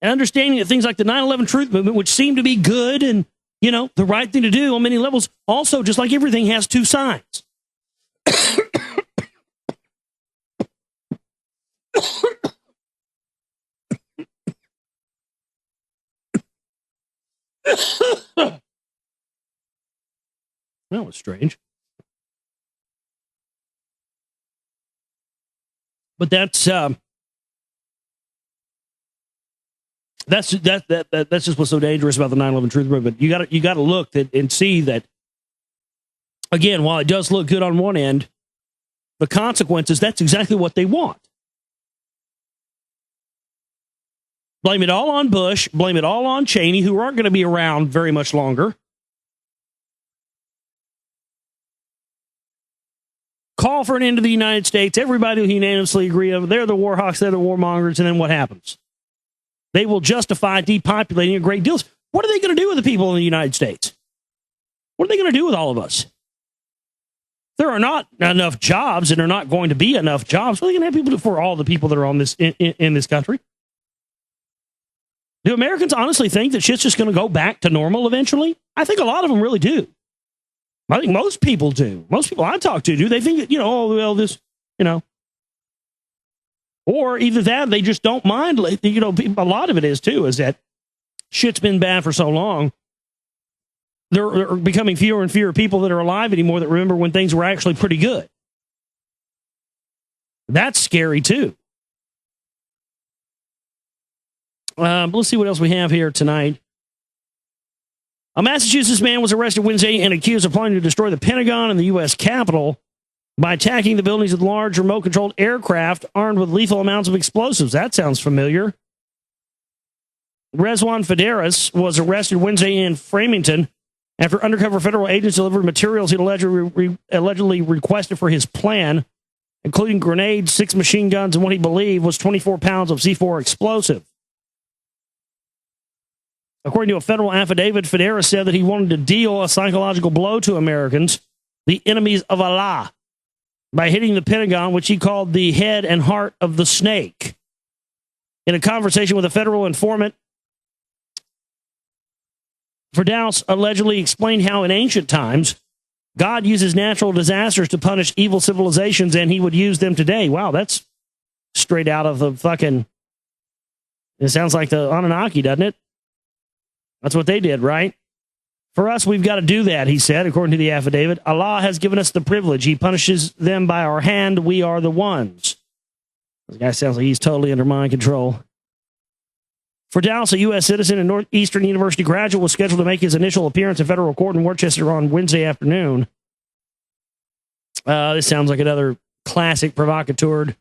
[SPEAKER 2] and understanding that things like the 9/11 truth movement, which seem to be good and, you know, the right thing to do on many levels, also, just like everything, has two sides. That was strange. But that's just what's so dangerous about the 9/11 truth movement. You got to look and see that, again, while it does look good on one end, the consequences, that's exactly what they want. Blame it all on Bush, blame it all on Cheney, who aren't going to be around very much longer. Call for an end to the United States. Everybody will unanimously agree of they're the war hawks, they're the warmongers, and then what happens? They will justify depopulating a great deal. What are they going to do with the people in the United States? What are they going to do with all of us? There are not enough jobs, and there are not going to be enough jobs. What are they going to have people do for all the people that are on this in this country? Do Americans honestly think that shit's just going to go back to normal eventually? I think a lot of them really do. I think most people do. Most people I talk to do. They think that, you know, oh, well, this, you know. Or either that, they just don't mind. You know, a lot of it is, too, is that shit's been bad for so long. There are becoming fewer and fewer people that are alive anymore that remember when things were actually pretty good. That's scary, too. Let's see what else we have here tonight. A Massachusetts man was arrested Wednesday and accused of planning to destroy the Pentagon and the U.S. Capitol by attacking the buildings with large remote-controlled aircraft armed with lethal amounts of explosives. That sounds familiar. Rezwan Federis was arrested Wednesday in Framingham after undercover federal agents delivered materials he'd allegedly requested for his plan, including grenades, 6 machine guns, and what he believed was 24 pounds of C4 explosive. According to a federal affidavit, Federer said that he wanted to deal a psychological blow to Americans, the enemies of Allah, by hitting the Pentagon, which he called the head and heart of the snake. In a conversation with a federal informant, Firdaus allegedly explained how in ancient times, God uses natural disasters to punish evil civilizations, and he would use them today. Wow, that's straight out of the fucking... It sounds like the Anunnaki, doesn't it? That's what they did, right? For us, we've got to do that, he said, according to the affidavit. Allah has given us the privilege. He punishes them by our hand. We are the ones. This guy sounds like he's totally under mind control. Firdaus, a U.S. citizen and Northeastern University graduate, was scheduled to make his initial appearance in federal court in Worcester on Wednesday afternoon. This sounds like another classic provocateur.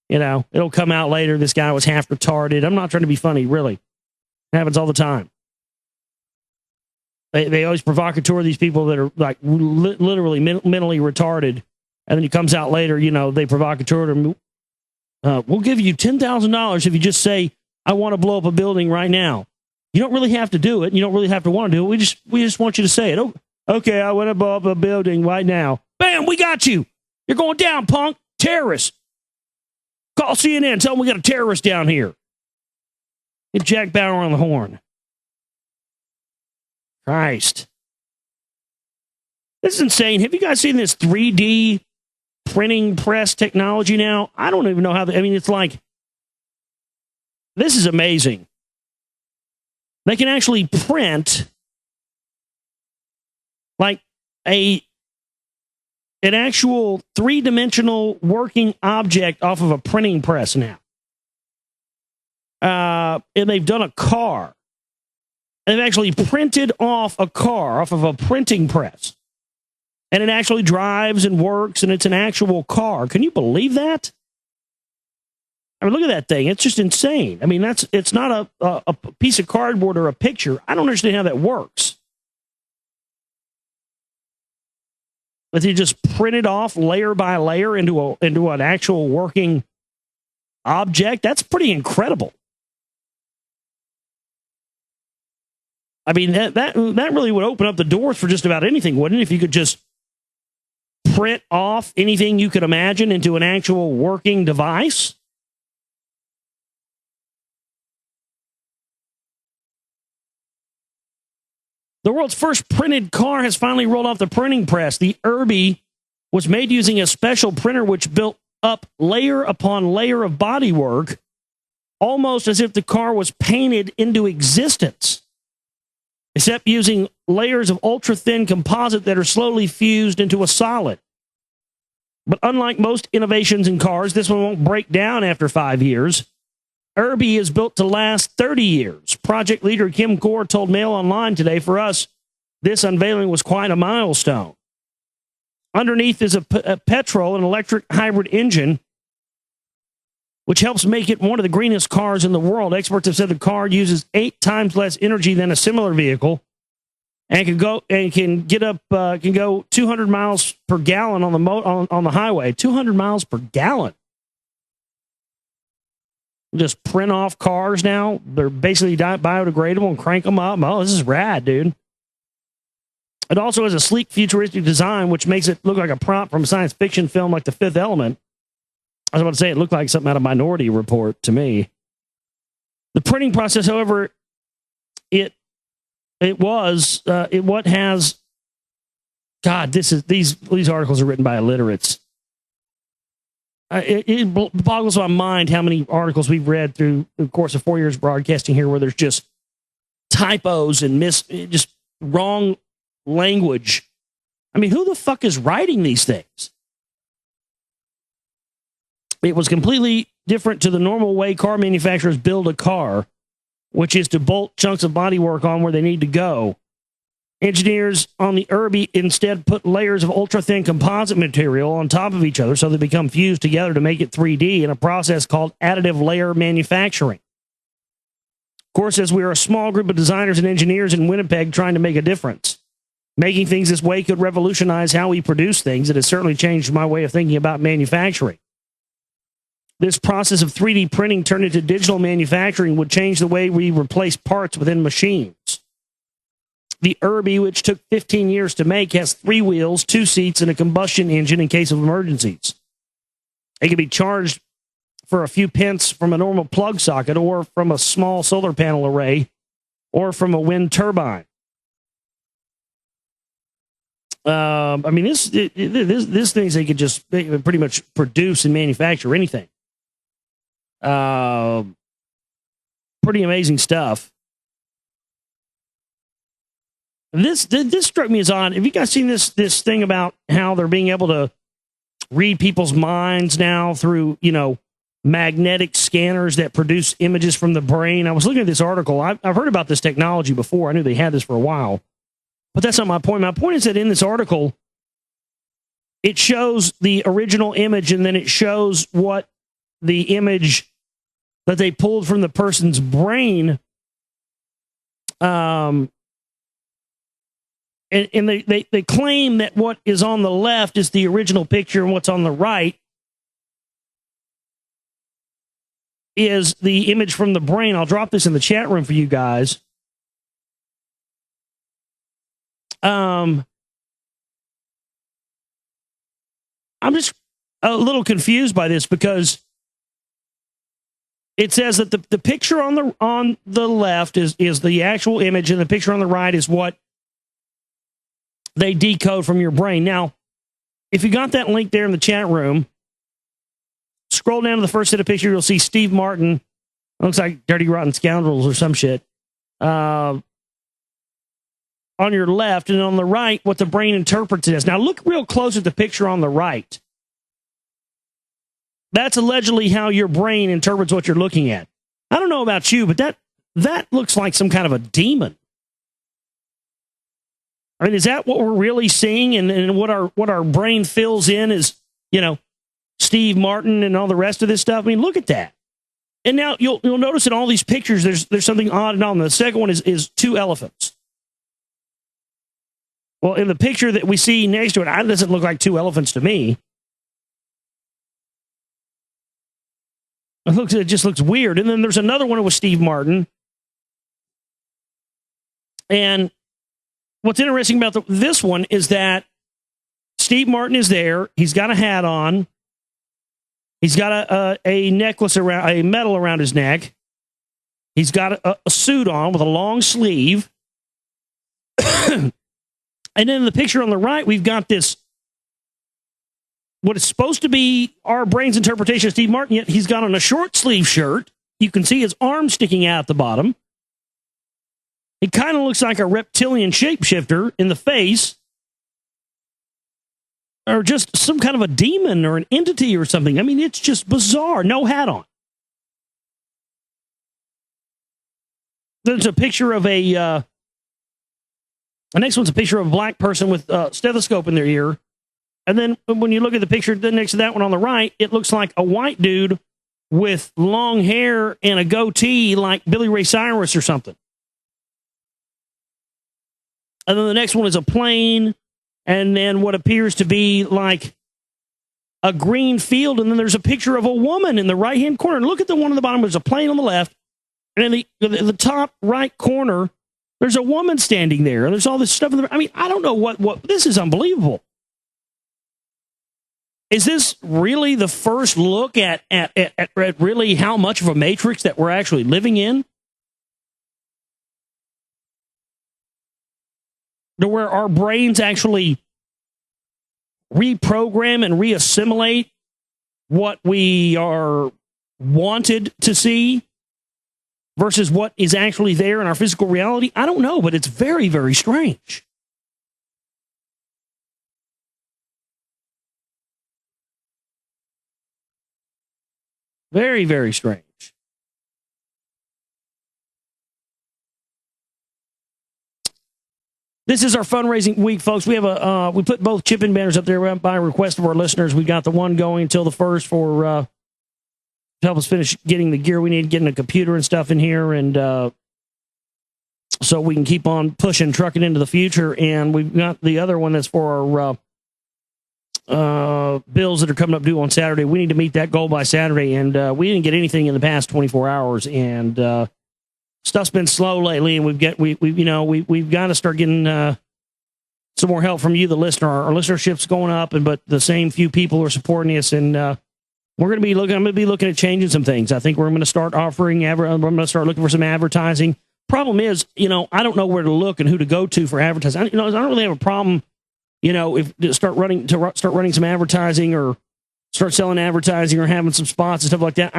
[SPEAKER 2] You know, it'll come out later. This guy was half retarded. I'm not trying to be funny, really. It happens all the time. They always provocateur these people that are like literally mentally retarded And then he comes out later, they provocateur him. We'll give you $10,000 if you just say, I want to blow up a building right now. You don't really have to do it. You don't really have to want to do it. We just want you to say it. Oh, okay, I want to blow up a building right now. Bam, we got you. You're going down, punk. Terrorist. Call CNN. Tell them we got a terrorist down here. Get Jack Bauer on the horn. Christ. This is insane. Have you guys seen this 3D printing press technology now? I don't even know how. It's like, this is amazing. They can actually print like an actual three-dimensional working object off of a printing press now. And they've done a car. They've actually printed off a car off of a printing press. And it actually drives and works, and it's an actual car. Can you believe that? Look at that thing. It's just insane. It's not a piece of cardboard or a picture. I don't understand how that works. But you just print it off layer by layer into an actual working object. That's pretty incredible. That really would open up the doors for just about anything, wouldn't it? If you could just print off anything you could imagine into an actual working device. The world's first printed car has finally rolled off the printing press. The Irby was made using a special printer which built up layer upon layer of bodywork, almost as if the car was painted into existence, except using layers of ultra-thin composite that are slowly fused into a solid. But unlike most innovations in cars, this one won't break down after 5 years. Irby is built to last 30 years. Project leader Kim Kaur told Mail Online today, for us, this unveiling was quite a milestone. Underneath is a petrol and electric hybrid engine, which helps make it one of the greenest cars in the world. Experts have said the car uses 8 times less energy than a similar vehicle and can go 200 miles per gallon on the highway. 200 miles per gallon. Just print off cars now. They're basically biodegradable and crank them up. Oh, this is rad, dude. It also has a sleek, futuristic design, which makes it look like a prop from a science fiction film like The Fifth Element. I was about to say it looked like something out of Minority Report to me. The printing process, however, these articles are written by illiterates. It boggles my mind how many articles we've read through the course of 4 years broadcasting here where there's just typos and just wrong language. Who the fuck is writing these things? It was completely different to the normal way car manufacturers build a car, which is to bolt chunks of bodywork on where they need to go. Engineers on the Irby instead put layers of ultra-thin composite material on top of each other so they become fused together to make it 3D in a process called additive layer manufacturing. Of course, as we are a small group of designers and engineers in Winnipeg trying to make a difference. Making things this way could revolutionize how we produce things. It has certainly changed my way of thinking about manufacturing. This process of 3D printing turned into digital manufacturing would change the way we replace parts within machines. The Irby, which took 15 years to make, has 3 wheels, 2 seats, and a combustion engine in case of emergencies. It can be charged for a few pence from a normal plug socket or from a small solar panel array or from a wind turbine. This thing they could just pretty much produce and manufacture anything. Pretty amazing stuff. This struck me as odd. Have you guys seen this thing about how they're being able to read people's minds now through, magnetic scanners that produce images from the brain? I was looking at this article. I've heard about this technology before. I knew they had this for a while. But that's not my point. My point is that in this article, it shows the original image and then it shows what the image that they pulled from the person's brain and they claim that what is on the left is the original picture and what's on the right is the image from the brain. I'll drop this in the chat room for you guys. I'm just a little confused by this because it says that the picture on the left is the actual image, and the picture on the right is what they decode from your brain. Now, if you got that link there in the chat room, scroll down to the first set of pictures, you'll see Steve Martin. Looks like Dirty Rotten Scoundrels or some shit. On your left, and on the right, what the brain interprets it as. Now, look real close at the picture on the right. That's allegedly how your brain interprets what you're looking at. I don't know about you, but that looks like some kind of a demon. I mean, is that what we're really seeing? And what our brain fills in is, Steve Martin and all the rest of this stuff? I mean, look at that. And now you'll notice in all these pictures, there's something odd and on. The second one is two elephants. Well, in the picture that we see next to it doesn't look like two elephants to me. It just looks weird. And then there's another one with Steve Martin. And what's interesting about this one is that Steve Martin is there. He's got a hat on. He's got a necklace a medal around his neck. He's got a suit on with a long sleeve. And then in the picture on the right, we've got this, what is supposed to be our brain's interpretation of Steve Martin, yet he's got on a short sleeve shirt. You can see his arm sticking out at the bottom. He kind of looks like a reptilian shapeshifter in the face, or just some kind of a demon or an entity or something. I mean, it's just bizarre. No hat on. There's a picture of the next one's a picture of a black person with a stethoscope in their ear. And then when you look at the picture next to that one on the right, it looks like a white dude with long hair and a goatee like Billy Ray Cyrus or something. And then the next one is a plane, and then what appears to be like a green field, and then there's a picture of a woman in the right-hand corner. And look at the one on the bottom. There's a plane on the left, and in the top right corner, there's a woman standing there. There's all this stuff. I mean, I don't know what this is unbelievable. Is this really the first look at really how much of a matrix that we're actually living in? To where our brains actually reprogram and reassimilate what we are wanted to see versus what is actually there in our physical reality? I don't know, but it's very, very strange. Very, very strange. This is our fundraising week, folks. We have we put both chip-in banners up there by request of our listeners. We got the one going until the 1st for to help us finish getting the gear we need, getting a computer and stuff in here, and so we can keep on pushing, trucking into the future. And we've got the other one that's for our bills that are coming up due on Saturday. We need to meet that goal by Saturday, and we didn't get anything in the past 24 hours, and stuff's been slow lately, and we've got to start getting some more help from you, the listener. Our listenership's going up, but the same few people are supporting us, and we're going to be looking. I'm going to be looking at changing some things. I think we're going to start offering. I'm going to start looking for some advertising. Problem is, I don't know where to look and who to go to for advertising. I don't really have a problem. If to start running some advertising or start selling advertising or having some spots and stuff like that.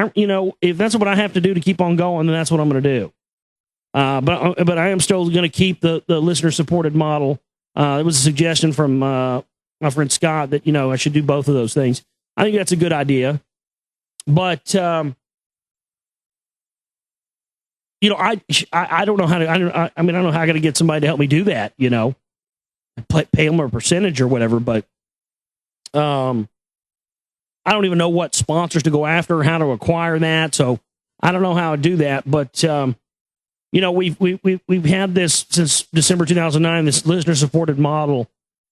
[SPEAKER 2] If that's what I have to do to keep on going, then that's what I'm going to do. But I am still going to keep the listener supported model. It was a suggestion from my friend Scott that I should do both of those things. I think that's a good idea. But I don't know how to. I don't know how I got to get somebody to help me do that. Pay them a percentage or whatever. But I don't even know what sponsors to go after, or how to acquire that. So I don't know how to do that. But we've had this since December 2009, this listener supported model,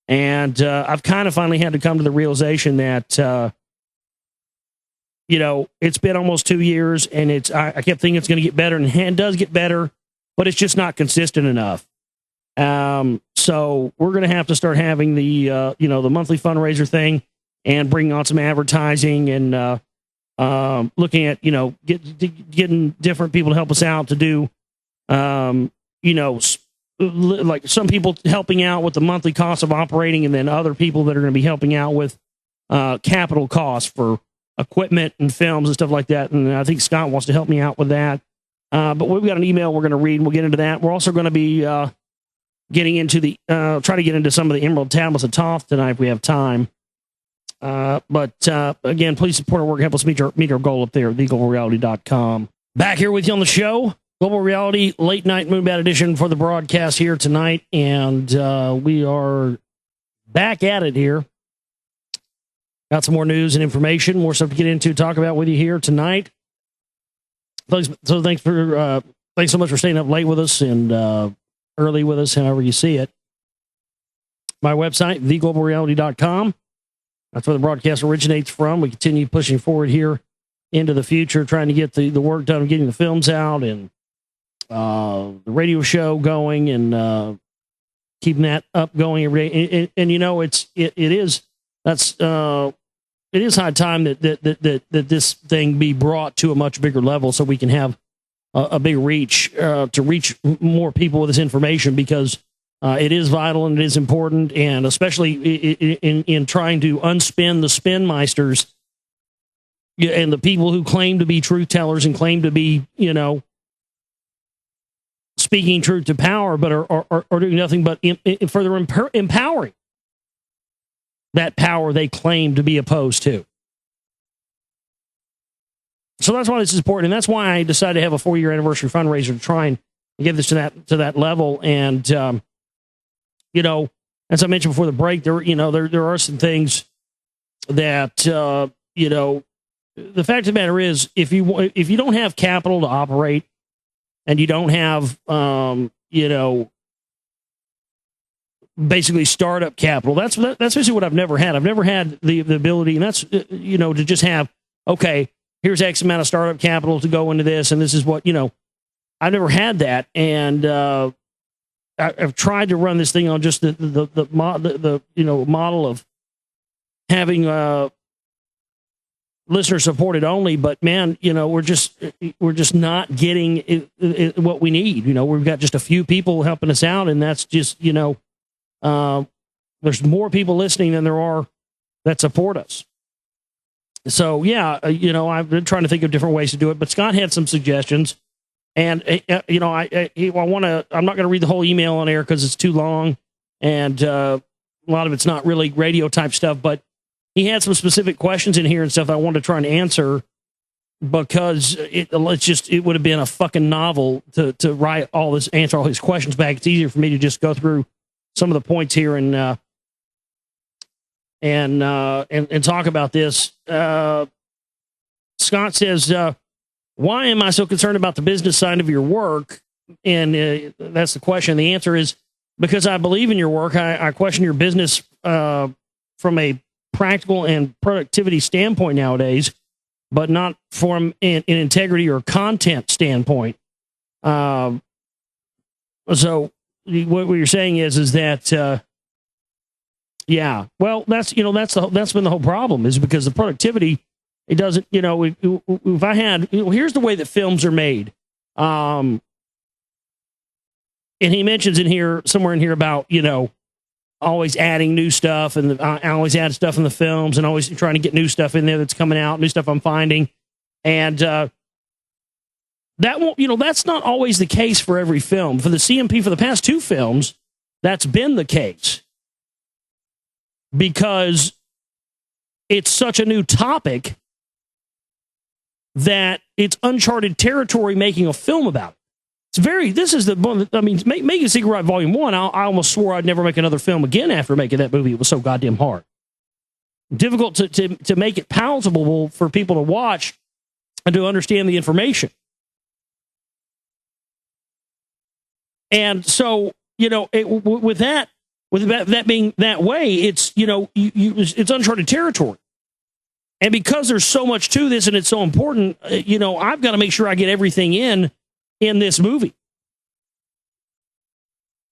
[SPEAKER 2] and I've kind of finally had to come to the realization that it's been almost 2 years, and I kept thinking it's going to get better, and it does get better, but it's just not consistent enough. So we're going to have to start having the monthly fundraiser thing, and bringing on some advertising, and looking at getting different people to help us out to do like some people helping out with the monthly cost of operating, and then other people that are going to be helping out with capital costs for equipment and films and stuff like that. And I think Scott wants to help me out with that. But we've got an email we're going to read, and we'll get into that. We're also going to be getting into try to get into some of the Emerald Tablets of Thoth tonight if we have time. But again, please support our work. Help us meet our goal up there at theglobalreality.com. Back here with you on the show, Global Reality Late Night Moonbat Edition for the broadcast here tonight. And we are back at it here. Got some more news and information, more stuff to get into, talk about with you here tonight. Thanks so much for staying up late with us and early with us, however you see it. My website, theglobalreality.com. That's where the broadcast originates from. We continue pushing forward here into the future, trying to get the work done, getting the films out, and the radio show going, and keeping that up going every day. And it is high time that this thing be brought to a much bigger level, so we can have a big reach to reach more people with this information, because it is vital and it is important, and especially in trying to unspin the spin meisters and the people who claim to be truth tellers and claim to be, speaking truth to power, but are doing nothing but further empowering that power they claim to be opposed to. So that's why this is important, and that's why I decided to have a 4-year anniversary fundraiser to try and get this to that level. And as I mentioned before the break, there are some things that the fact of the matter is, if you don't have capital to operate, and you don't have basically startup capital, that's basically what I've never had. I've never had the ability, and that's to just have, okay, here's X amount of startup capital to go into this, and this is what I've never had that, and I've tried to run this thing on just the model of having listener supported only, but man, we're just not getting what we need. We've got just a few people helping us out, and that's just there's more people listening than there are that support us. So yeah, I've been trying to think of different ways to do it, but Scott had some suggestions. And, I'm not going to read the whole email on air because it's too long, and a lot of it's not really radio type stuff, but he had some specific questions in here and stuff I wanted to try and answer, because it would have been a fucking novel to write all this, answer all his questions back. It's easier for me to just go through some of the points here and talk about this. Scott says, why am I so concerned about the business side of your work? And that's the question. The answer is because I believe in your work. I question your business from a practical and productivity standpoint nowadays, but not from an integrity or content standpoint. So what you're saying is that, yeah, well, that's been the whole problem, is because the productivity, it doesn't, if I had, here's the way that films are made. And he mentions somewhere in here about, always adding new stuff, and I always add stuff in the films, and always trying to get new stuff in there that's coming out, new stuff I'm finding. And that won't, that's not always the case for every film. For the CMP, for the past 2 films, that's been the case, because it's such a new topic that it's uncharted territory making a film about it. This is Making Secret Right Volume 1, I almost swore I'd never make another film again after making that movie. It was so goddamn hard. Difficult to make it palatable for people to watch and to understand the information. And so, with that being that way, it's, it's uncharted territory. And because there's so much to this and it's so important, I've got to make sure I get everything in this movie.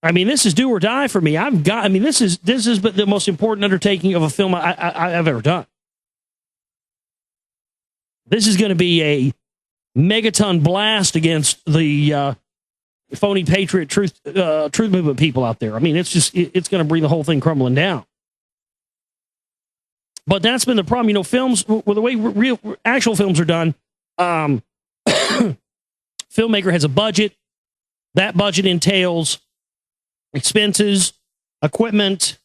[SPEAKER 2] I mean, this is do or die for me. This is the most important undertaking of a film I've ever done. This is going to be a megaton blast against the phony patriot truth movement people out there. I mean, it's going to bring the whole thing crumbling down. But that's been the problem. Films, well, the way actual films are done, filmmaker has a budget. That budget entails expenses, equipment,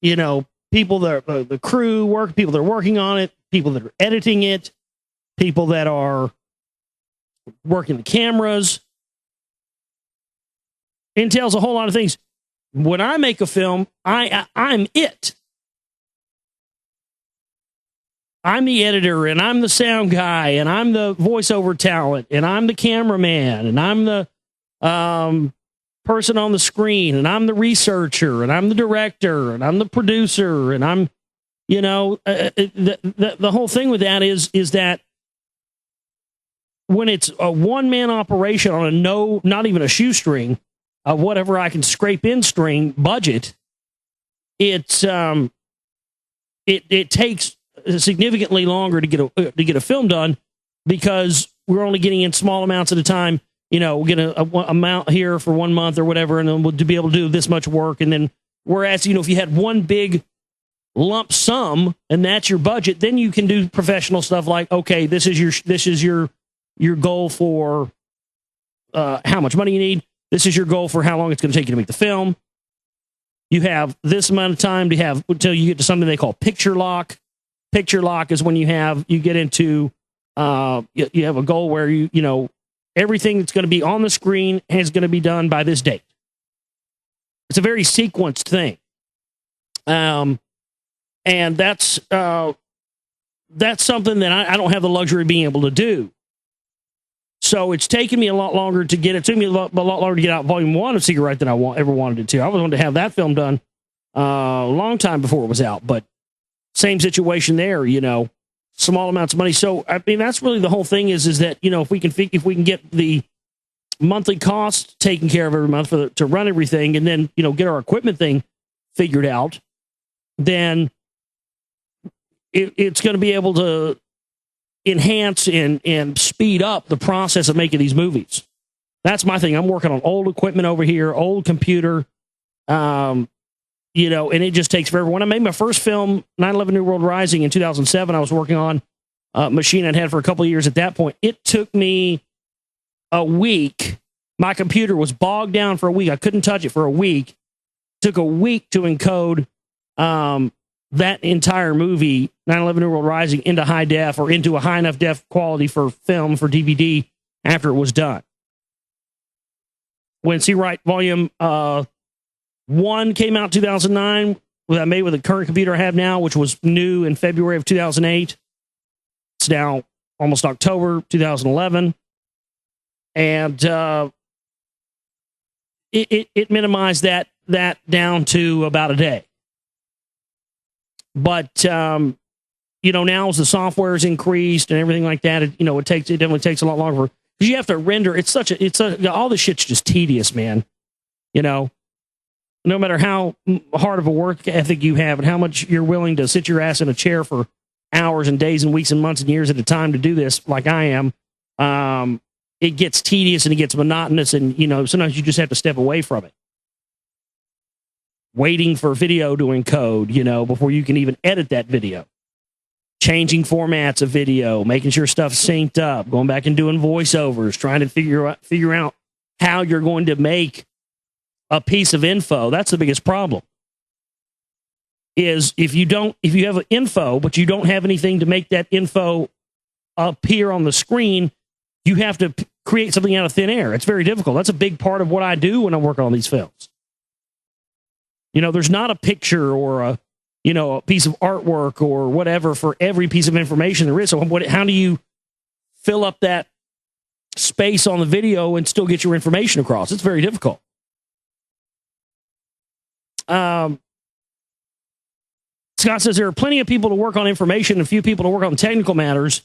[SPEAKER 2] people that are, the crew work, people that are working on it, people that are editing it, people that are working the cameras. It entails a whole lot of things. When I make a film, I'm it. I'm the editor, and I'm the sound guy, and I'm the voiceover talent, and I'm the cameraman, and I'm the person on the screen, and I'm the researcher, and I'm the director, and I'm the producer, and I'm, the whole thing with that is that when it's a one-man operation on not even a shoestring, whatever I can scrape in string budget, it takes significantly longer to get a film done because we're only getting in small amounts at a time. We'll get a amount here for 1 month or whatever, and then we'll be able to do this much work. And then, whereas, if you had one big lump sum and that's your budget, then you can do professional stuff like, okay, this is your goal for how much money you need. This is your goal for how long it's going to take you to make the film. You have this amount of time to have until you get to something they call picture lock. Picture lock is when you get into you have a goal where everything that's going to be on the screen is going to be done by this date. It's a very sequenced thing. And that's something that I don't have the luxury of being able to do. So it's taken me a lot longer to get it. It took me a lot longer to get out Volume 1 of Secret Right than I ever wanted it to. I wanted to have that film done a long time before it was out, but same situation there, small amounts of money. So, I mean, that's really the whole thing is that, if we can get the monthly costs taken care of every month to run everything and then, get our equipment thing figured out, then it's going to be able to enhance and speed up the process of making these movies. That's my thing. I'm working on old equipment over here, old computer, and it just takes forever. When I made my first film, 9/11 New World Rising, in 2007, I was working on a machine I'd had for a couple of years at that point. It took me a week. My computer was bogged down for a week. I couldn't touch it for a week. It took a week to encode that entire movie, 9/11 New World Rising, into high def or into a high enough def quality for film, for DVD, after it was done. When See Right Volume 1 came out in 2009, I made with the current computer I have now, which was new in February of 2008. It's now almost October 2011. And it minimized that down to about a day. But, now as the software is increased and everything like that, it definitely takes a lot longer. Because you have to render. All this shit's just tedious, man. No matter how hard of a work ethic you have and how much you're willing to sit your ass in a chair for hours and days and weeks and months and years at a time to do this, like I am, it gets tedious and it gets monotonous, and sometimes you just have to step away from it. Waiting for video to encode, before you can even edit that video. Changing formats of video, making sure stuff's synced up, going back and doing voiceovers, trying to figure out how you're going to make a piece of info. That's the biggest problem. Is if you have info, but you don't have anything to make that info appear on the screen, you have to create something out of thin air. It's very difficult. That's a big part of what I do when I'm working on these films. There's not a picture or a piece of artwork or whatever for every piece of information there is. So how do you fill up that space on the video and still get your information across. It's very difficult. Scott says there are plenty of people to work on information and a few people to work on technical matters,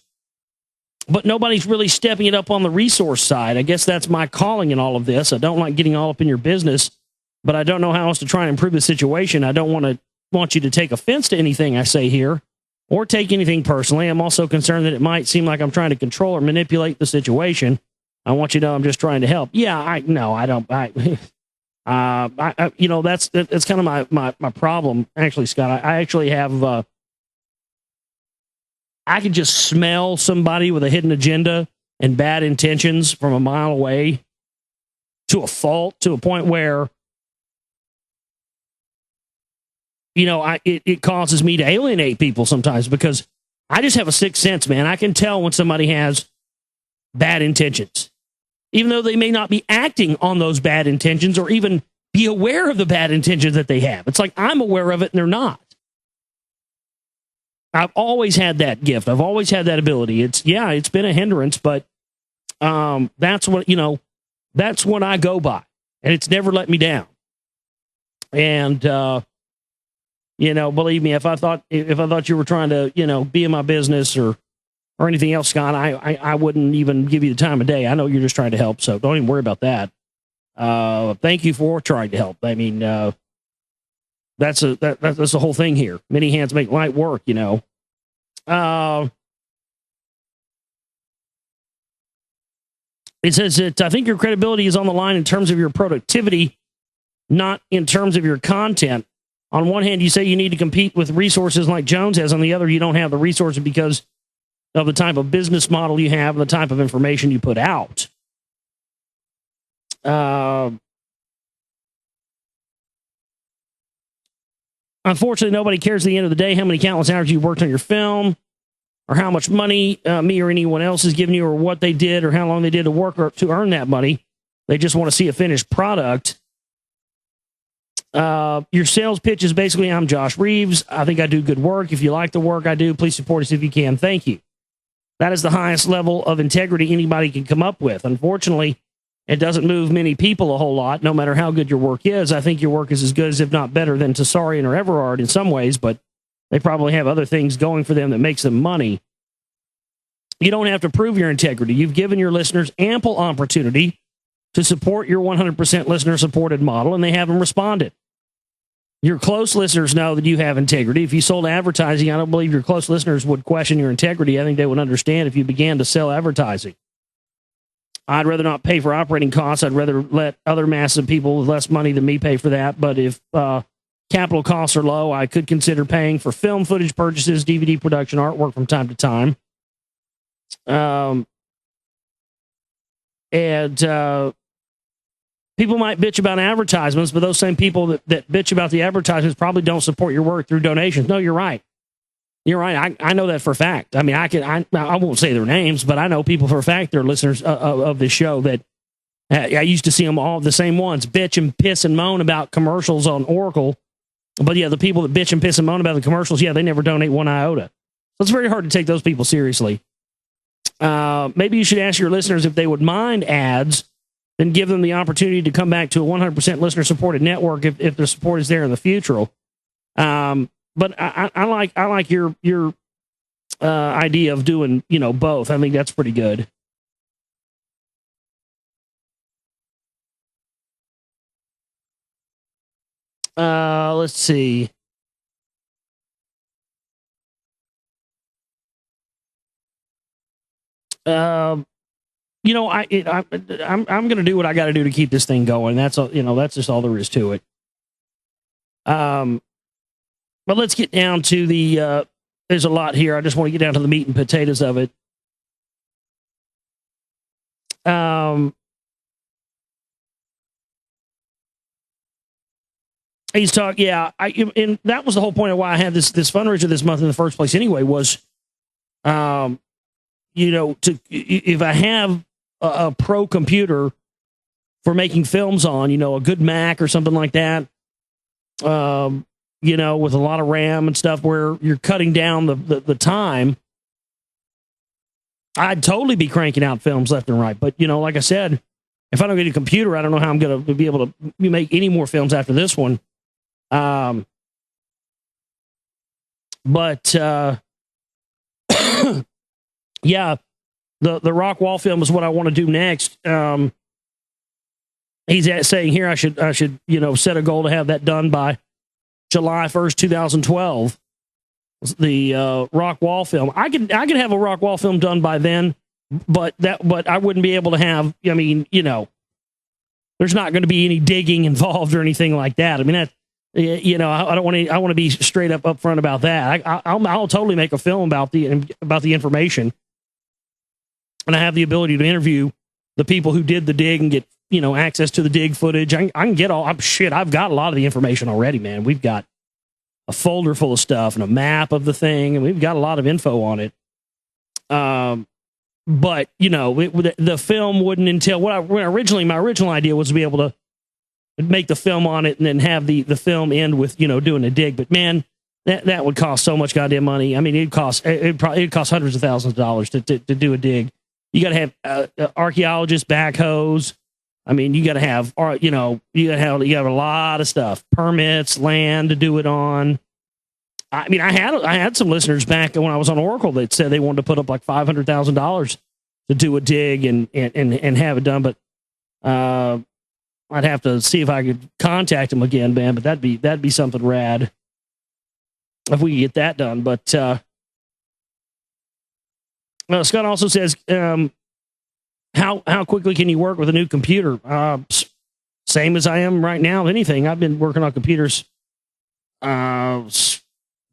[SPEAKER 2] but nobody's really stepping it up on the resource side. I guess that's my calling in all of this. I don't like getting all up in your business, but I don't know how else to try and improve the situation. I don't want you to take offense to anything I say here or take anything personally. I'm also concerned that it might seem like I'm trying to control or manipulate the situation. I want you to know I'm just trying to help. Yeah, I don't. That's kind of my problem, actually, Scott. I actually have. I could just smell somebody with a hidden agenda and bad intentions from a mile away, to a fault, to a point where, it causes me to alienate people sometimes, because I just have a sixth sense, man. I can tell when somebody has bad intentions, even though they may not be acting on those bad intentions or even be aware of the bad intentions that they have. It's like I'm aware of it and they're not. I've always had that gift. I've always had that ability. It's been a hindrance, but that's what I go by, and it's never let me down. And believe me, if I thought you were trying to be in my business or anything else, Scott, I wouldn't even give you the time of day. I know you're just trying to help, so don't even worry about that. Thank you for trying to help. I mean, that's the whole thing here. Many hands make light work, It says that I think your credibility is on the line in terms of your productivity, not in terms of your content. On one hand, you say you need to compete with resources like Jones has. On the other, you don't have the resources because of the type of business model you have and the type of information you put out. Unfortunately, nobody cares at the end of the day how many countless hours you worked on your film, or how much money me or anyone else has given you, or what they did, or how long they did to work or to earn that money. They just want to see a finished product. Your sales pitch is basically, I'm Josh Reeves. I think I do good work. If you like the work I do, please support us if you can. Thank you. That is the highest level of integrity anybody can come up with. Unfortunately, it doesn't move many people a whole lot, no matter how good your work is. I think your work is as good as, if not better, than Tessarian or Everard in some ways, but they probably have other things going for them that makes them money. You don't have to prove your integrity. You've given your listeners ample opportunity to support your 100% listener-supported model, and they haven't responded. Your close listeners know that you have integrity. If you sold advertising, I don't believe your close listeners would question your integrity. I think they would understand if you began to sell advertising. I'd rather not pay for operating costs. I'd rather let other massive people with less money than me pay for that. But if capital costs are low, I could consider paying for film footage purchases, DVD production, artwork from time to time. People might bitch about advertisements, but those same people that bitch about the advertisements probably don't support your work through donations. No, you're right. You're right. I know that for a fact. I mean, I won't say their names, but I know people for a fact they're listeners of this show that I used to see them all, the same ones, bitch and piss and moan about commercials on Oracle. But yeah, the people that bitch and piss and moan about the commercials, yeah, they never donate one iota. So it's very hard to take those people seriously. Maybe you should ask your listeners if they would mind ads, then give them the opportunity to come back to a 100% listener-supported network if their support is there in the future. But I like your idea of doing both. I think that's pretty good. Let's see. I'm going to do what I got to do to keep this thing going. That's all, that's just all there is to it. But let's get down to there's a lot here. I just want to get down to the meat and potatoes of it. He's talking, yeah. And that was the whole point of why I had this fundraiser this month in the first place. Anyway, was, if I have a pro computer for making films on, a good Mac or something like that, with a lot of RAM and stuff, where you're cutting down the time. I'd totally be cranking out films left and right. But, you know, like I said, if I don't get a computer, I don't know how I'm going to be able to make any more films after this one. But yeah, the rock wall film is what I want to do next. He's saying here I should you know, set a goal to have that done by July 1st, 2012. The rock wall film. I could have a rock wall film done by then, but I wouldn't be able to have. I mean, you know, there's not going to be any digging involved or anything like that. I mean, that, you know, I don't want to. I want to be straight up front about that. I'll totally make a film about the information, and I have the ability to interview the people who did the dig and get, you know, access to the dig footage. I can get all. I've got a lot of the information already, man. We've got a folder full of stuff and a map of the thing, and we've got a lot of info on it. But you know, the film wouldn't entail my original idea was to be able to make the film on it and then have the film end with, you know, doing a dig. But man, that would cost so much goddamn money. I mean, it'd cost hundreds of thousands of dollars to do a dig. You got to have archaeologists, backhoes. I mean, you got to have, you know, you have a lot of stuff, permits, land to do it on. I mean, I had some listeners back when I was on Oracle that said they wanted to put up like $500,000 to do a dig and have it done. But I'd have to see if I could contact them again, man. But that'd be something rad if we could get that done. But Scott also says, how quickly can you work with a new computer? Same as I am right now. Anything. I've been working on computers.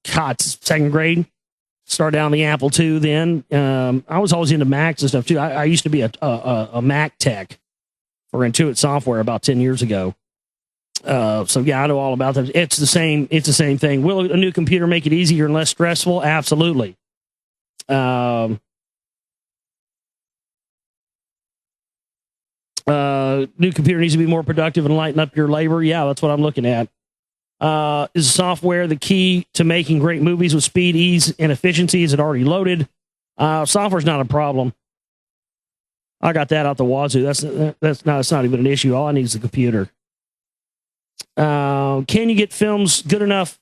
[SPEAKER 2] Second grade. Started out on the Apple II. Then I was always into Macs and stuff too. I used to be a Mac tech for Intuit Software about 10 years ago. So yeah, I know all about that. It's the same thing. Will a new computer make it easier and less stressful? Absolutely. New computer needs to be more productive and lighten up your labor. Yeah, that's what I'm looking at. Is software the key to making great movies with speed, ease, and efficiency? Is it already loaded? Software's not a problem. I got that out the wazoo. That's not even an issue. All I need is the computer. Can you get films good enough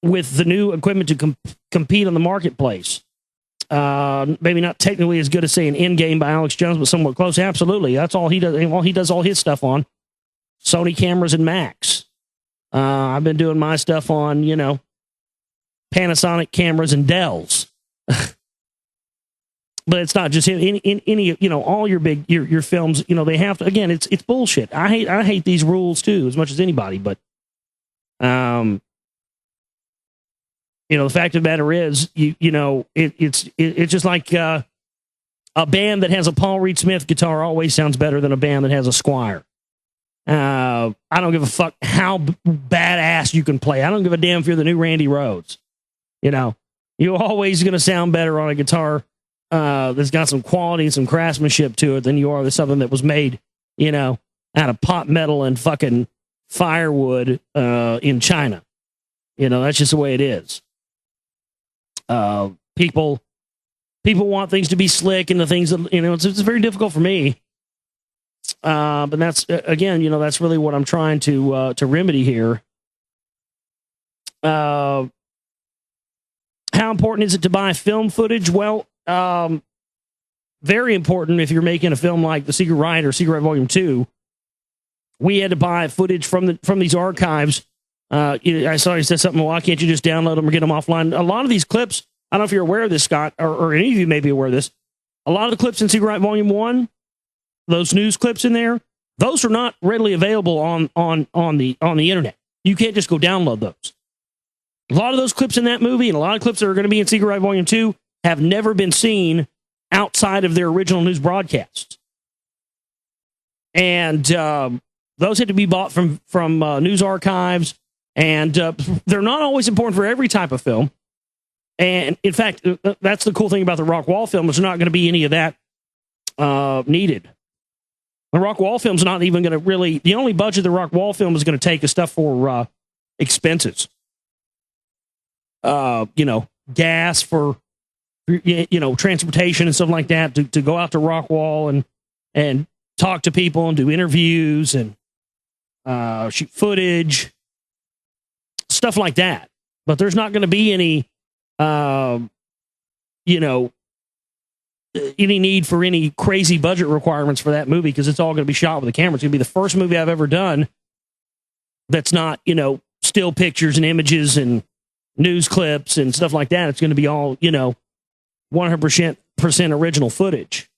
[SPEAKER 2] with the new equipment to compete on the marketplace? Maybe not technically as good as, say, an Endgame by Alex Jones, but somewhat close. Absolutely. That's all he does. He does all his stuff on Sony cameras and Macs. I've been doing my stuff on, you know, Panasonic cameras and Dells. But it's not just him. Any, you know, all your big your films, you know, they have to. Again, it's bullshit. I hate these rules too as much as anybody. But you know, the fact of the matter is, you know, it's just like a band that has a Paul Reed Smith guitar always sounds better than a band that has a Squier. I don't give a fuck how badass you can play. I don't give a damn if you're the new Randy Rhoads. You know, you're always going to sound better on a guitar that's got some quality and some craftsmanship to it than you are with something that was made, you know, out of pot metal and fucking firewood in China. You know, that's just the way it is. People want things to be slick, and the things that, you know, it's very difficult for me. But that's, again, you know, that's really what I'm trying to remedy here. How important is it to buy film footage? Well, very important if you're making a film like The Secret Ride or Secret Ride Volume 2. We had to buy footage from these archives. I saw you said something, why can't you just download them or get them offline? A lot of these clips, I don't know if you're aware of this, Scott, or any of you may be aware of this. A lot of the clips in Secret Ride Volume 1, those news clips in there, those are not readily available on the internet. You can't just go download those. A lot of those clips in that movie and a lot of clips that are going to be in Secret Ride Volume 2 have never been seen outside of their original news broadcasts. And those had to be bought from news archives, and they're not always important for every type of film. And in fact, that's the cool thing about the rock wall film, is there's not going to be any of that needed. The rock wall film's not even going to really, the only budget the rock wall film is going to take is stuff for expenses. You know, gas for transportation and stuff like that to go out to Rockwall and talk to people and do interviews and shoot footage, stuff like that. But there's not going to be any, any need for any crazy budget requirements for that movie because it's all going to be shot with a camera. It's going to be the first movie I've ever done that's not, still pictures and images and news clips and stuff like that. It's going to be all, 100% original footage.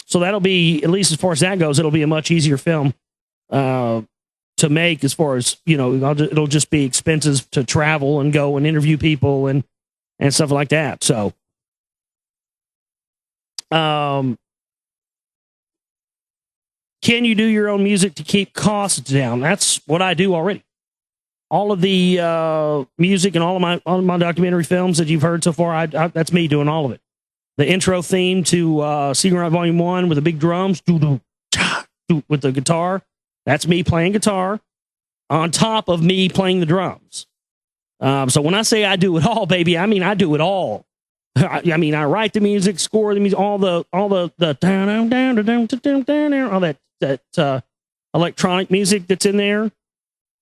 [SPEAKER 2] So that'll be, at least as far as that goes, it'll be a much easier film to make as far as, it'll just be expenses to travel and go and interview people and stuff like that. So, can you do your own music to keep costs down? That's what I do already. All of the music and all of my documentary films that you've heard so far, that's me doing all of it. The intro theme to Secret Right Volume 1 with the big drums, with the guitar, that's me playing guitar on top of me playing the drums. So when I say I do it all, baby, I mean I do it all. I mean I write the music, score the music, all that electronic music that's in there.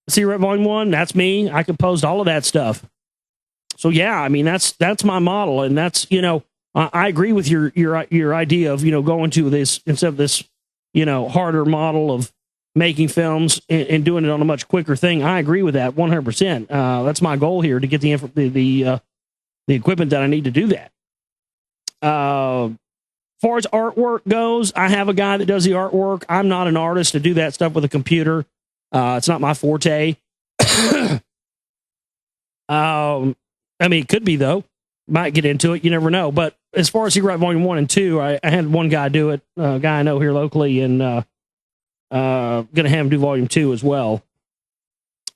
[SPEAKER 2] Secret Volume 1, that's me. I composed all of that stuff. So yeah, I mean that's my model, and that's I agree with your idea of going to this instead of this harder model of making films and doing it on a much quicker thing. I agree with that 100%. That's my goal here, to get the equipment that I need to do that. As far as artwork goes, I have a guy that does the artwork. I'm not an artist to do that stuff with a computer. It's not my forte. I mean, it could be though. Might get into it. You never know. But as far as Secret Volume 1 and 2, I had one guy do it. A guy I know here locally, and going to have him do Volume 2 as well.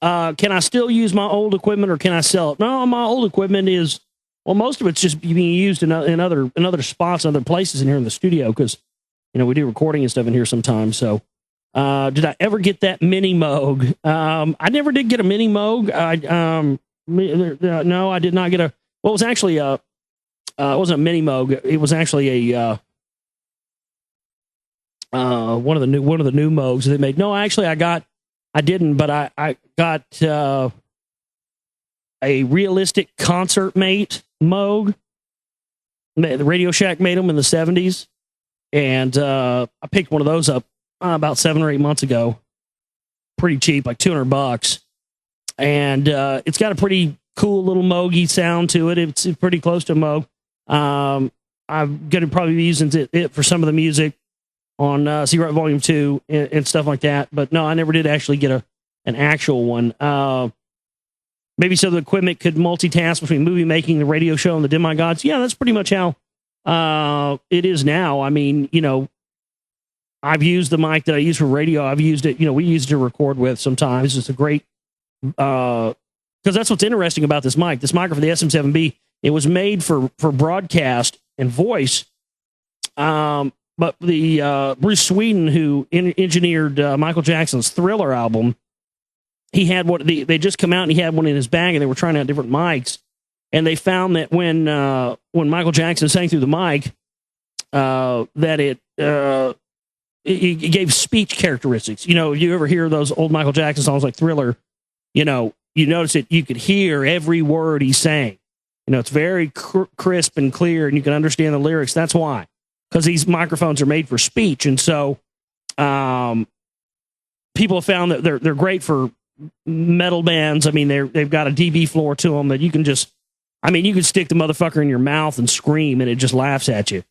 [SPEAKER 2] Can I still use my old equipment, or can I sell it? No, my old equipment is, well, most of it's just being used in other spots, other places in here in the studio, because we do recording and stuff in here sometimes. So, did I ever get that mini Moog? I never did get a mini Moog. No, I did not get a. Well, it was actually it wasn't a mini Moog. It was actually a one of the new Moogs they make. No, actually, I didn't, but I got a Realistic Concert Mate Moog. The Radio Shack made them in the 70s, and I picked one of those up about 7 or 8 months ago. Pretty cheap, like $200, and it's got a pretty cool little Moogie sound to it. It's pretty close to a Moog. I'm going to probably be using it for some of the music on Secret Volume 2 and stuff like that. But no, I never did actually get an actual one. Maybe so the equipment could multitask between movie making, the radio show, and the demigods. Yeah, that's pretty much how it is now. I mean, I've used the mic that I use for radio. I've used it, we use it to record with sometimes. It's a great, because that's what's interesting about this mic. This microphone, the SM7B, it was made for broadcast and voice. But the Bruce Sweden, who engineered Michael Jackson's Thriller album, he had they just come out and he had one in his bag, and they were trying out different mics, and they found that when Michael Jackson sang through the mic, that it gave speech characteristics. If you ever hear those old Michael Jackson songs like Thriller, you notice it, you could hear every word he sang. It's very crisp and clear, and you can understand the lyrics. That's why, because these microphones are made for speech, and so people have found that they're great for metal bands. I mean, they've got a dB floor to them that you can just, you can stick the motherfucker in your mouth and scream, and it just laughs at you.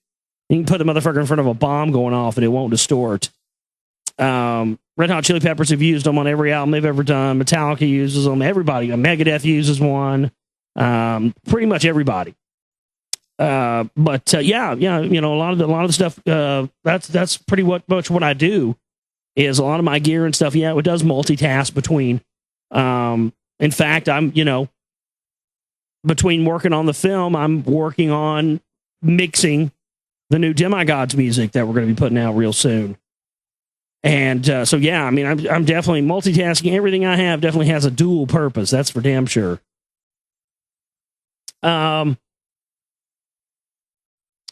[SPEAKER 2] You can put the motherfucker in front of a bomb going off, and it won't distort. Red Hot Chili Peppers have used them on every album they've ever done. Metallica uses them. Everybody, Megadeth uses one. Pretty much everybody. Yeah, a lot of the stuff. That's pretty much what I do. Is a lot of my gear and stuff. Yeah, it does multitask between. In fact, I'm between working on the film, I'm working on mixing the new Demigods music that we're going to be putting out real soon. And so yeah, I'm definitely multitasking. Everything I have definitely has a dual purpose. That's for damn sure.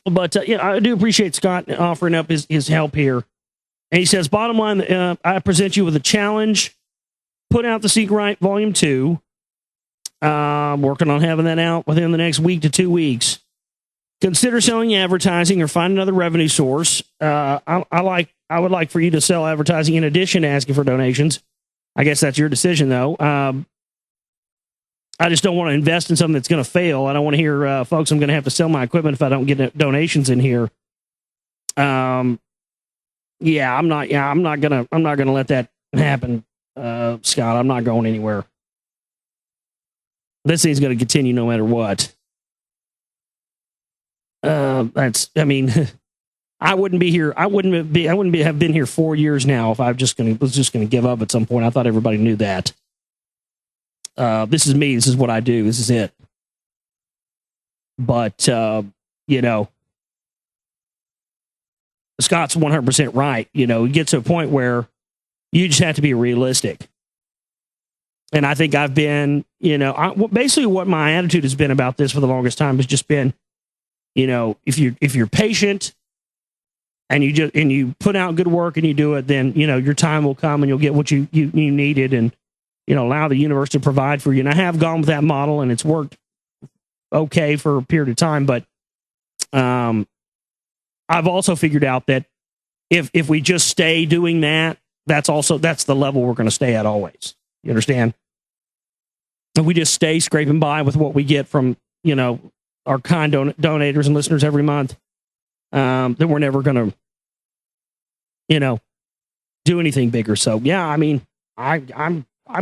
[SPEAKER 2] But yeah, I do appreciate Scott offering up his help here. And he says, bottom line, I present you with a challenge. Put out The Secret Right Volume 2. Working on having that out within the next week to 2 weeks. Consider selling advertising or find another revenue source. I would like for you to sell advertising in addition to asking for donations. I guess that's your decision, though. I just don't want to invest in something that's going to fail. I don't want to hear, folks, I'm going to have to sell my equipment if I don't get donations in here. I'm not going to let that happen, Scott. I'm not going anywhere. This thing's going to continue no matter what. I wouldn't be here. I wouldn't have been here 4 years now if I was just going to give up at some point. I thought everybody knew that. This is me. This is what I do. This is it. But, Scott's 100% right. You get to a point where you just have to be realistic. And I think I've been, basically what my attitude has been about this for the longest time has just been, if you're patient and you put out good work and you do it, then, your time will come and you'll get what you needed and, allow the universe to provide for you. And I have gone with that model and it's worked okay for a period of time. But I've also figured out that if we just stay doing that, that's the level we're going to stay at always. You understand? If we just stay scraping by with what we get from, our kind donators and listeners every month, then we're never going to, do anything bigger. So yeah, I'm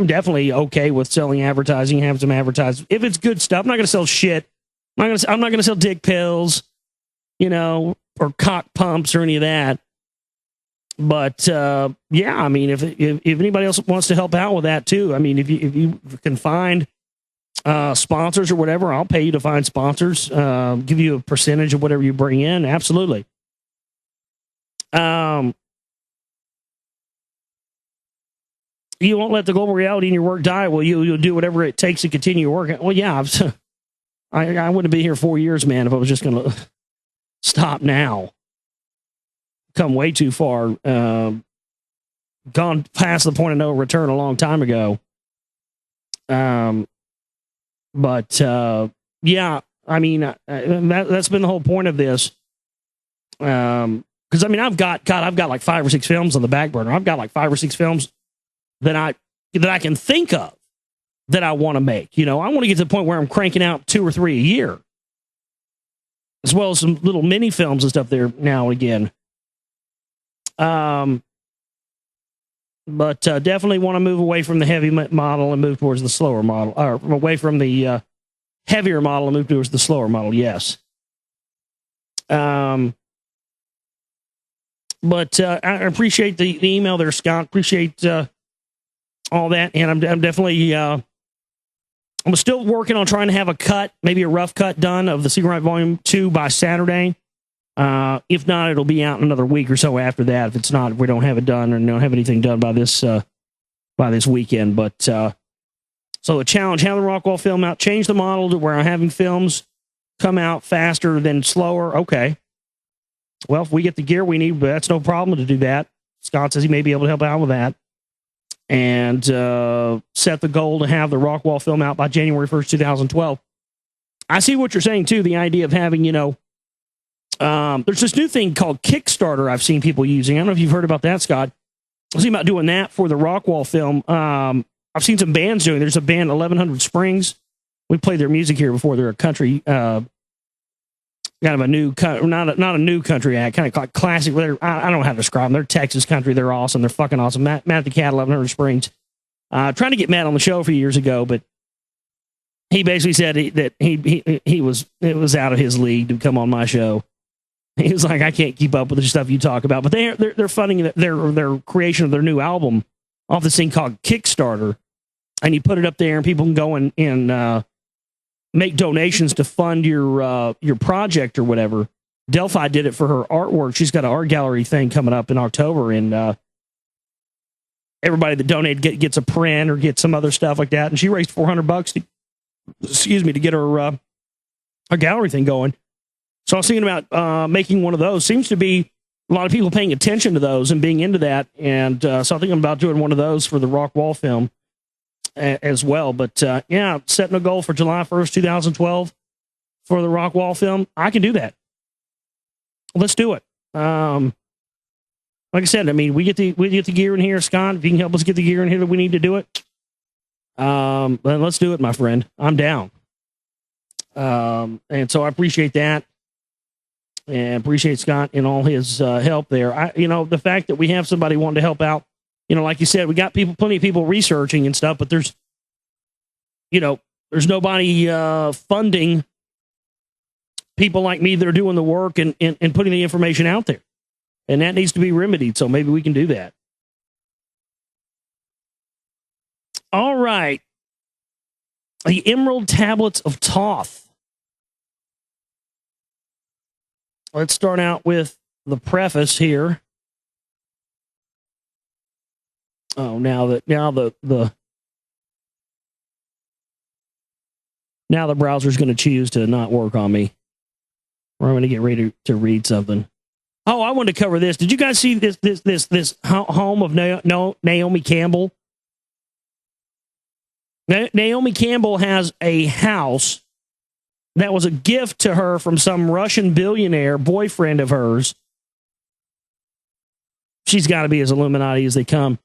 [SPEAKER 2] definitely okay with selling advertising, having some advertising. If it's good stuff, I'm not going to sell shit. I'm not going to sell dick pills, or cock pumps or any of that. But if anybody else wants to help out with that too, if you can find sponsors or whatever, I'll pay you to find sponsors. Give you a percentage of whatever you bring in. Absolutely. You won't let the global reality in your work die. Well, you'll do whatever it takes to continue working. Well, yeah, I wouldn't be here 4 years, man, if I was just going to stop now. Come way too far. Gone past the point of no return a long time ago. That's been the whole point of this. Because I've got like 5 or 6 films on the back burner. I've got like 5 or 6 films that I can think of that I want to make. I want to get to the point where I'm cranking out 2 or 3 a year, as well as some little mini films and stuff there now and again. Definitely want to move away from the heavy model and move towards the slower model, or away from the heavier model and move towards the slower model. Yes. I appreciate the email there, Scott. Appreciate all that, and I'm definitely I'm still working on trying to have a cut, maybe a rough cut done of the Secret Right Volume 2 by Saturday. If not, it'll be out in another week or so after that. If it's not, if we don't have it done or don't have anything done by this weekend. But so the challenge: have the Rockwall film out, change the model to where I'm having films come out faster than slower. Okay. Well, if we get the gear we need, that's no problem to do that. Scott says he may be able to help out with that. And set the goal to have the Rockwall film out by January 1st, 2012. I see what you're saying, too. The idea of having, there's this new thing called Kickstarter I've seen people using. I don't know if you've heard about that, Scott. I was thinking about doing that for the Rockwall film. I've seen some bands doing it. There's a band, 1100 Springs. We played their music here before. They're a country, kind of a new, not a new country act, kind of like classic. I don't know how to describe them. They're Texas country. They're awesome. They're fucking awesome. Matt the Cat, 1100 Springs. Trying to get Matt on the show a few years ago, but he basically said that it was out of his league to come on my show. He was like, I can't keep up with the stuff you talk about. But they're funding their creation of their new album off this thing called Kickstarter, and you put it up there, and people can go and make donations to fund your project or whatever. Delphi did it for her artwork. She's got an art gallery thing coming up in October, and everybody that donated gets a print or gets some other stuff like that. And she raised $400 to get her gallery thing going. So I was thinking about making one of those. Seems to be a lot of people paying attention to those and being into that. And so I think I'm about doing one of those for the Rock Wall film as well. But yeah, setting a goal for July 1st, 2012 for the Rock Wall film. I can do that. Let's do it. Like I said, I mean, we get the gear in here, Scott. If you can help us get the gear in here that we need to do it, then let's do it, my friend. I'm down. And so I appreciate that, and appreciate Scott and all his help there. The fact that we have somebody wanting to help out. Like you said, we got plenty of people researching and stuff, but there's nobody funding people like me that are doing the work and putting the information out there. And that needs to be remedied, so maybe we can do that. All right. The Emerald Tablets of Thoth. Let's start out with the preface here. Oh, now the browser's going to choose to not work on me. Or I'm going to get ready to read something. Oh, I wanted to cover this. Did you guys see this home of Naomi Campbell? Naomi Campbell has a house that was a gift to her from some Russian billionaire boyfriend of hers. She's got to be as Illuminati as they come.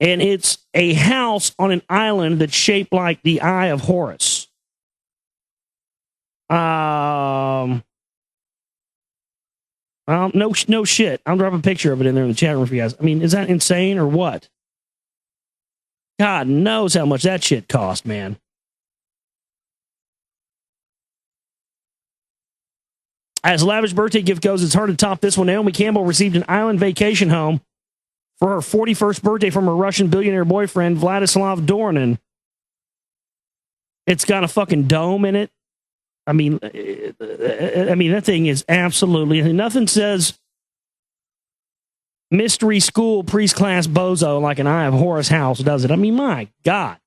[SPEAKER 2] And it's a house on an island that's shaped like the Eye of Horus. No shit. I'll drop a picture of it in there in the chat room for you guys. I mean, is that insane or what? God knows how much that shit cost, man. As a lavish birthday gift goes, it's hard to top this one. Naomi Campbell received an island vacation home for her 41st birthday from her Russian billionaire boyfriend, Vladislav Dornin. It's got a fucking dome in it. I mean, that thing is absolutely nothing says mystery school priest class bozo like an Eye of Horus house, does it? I mean, my God.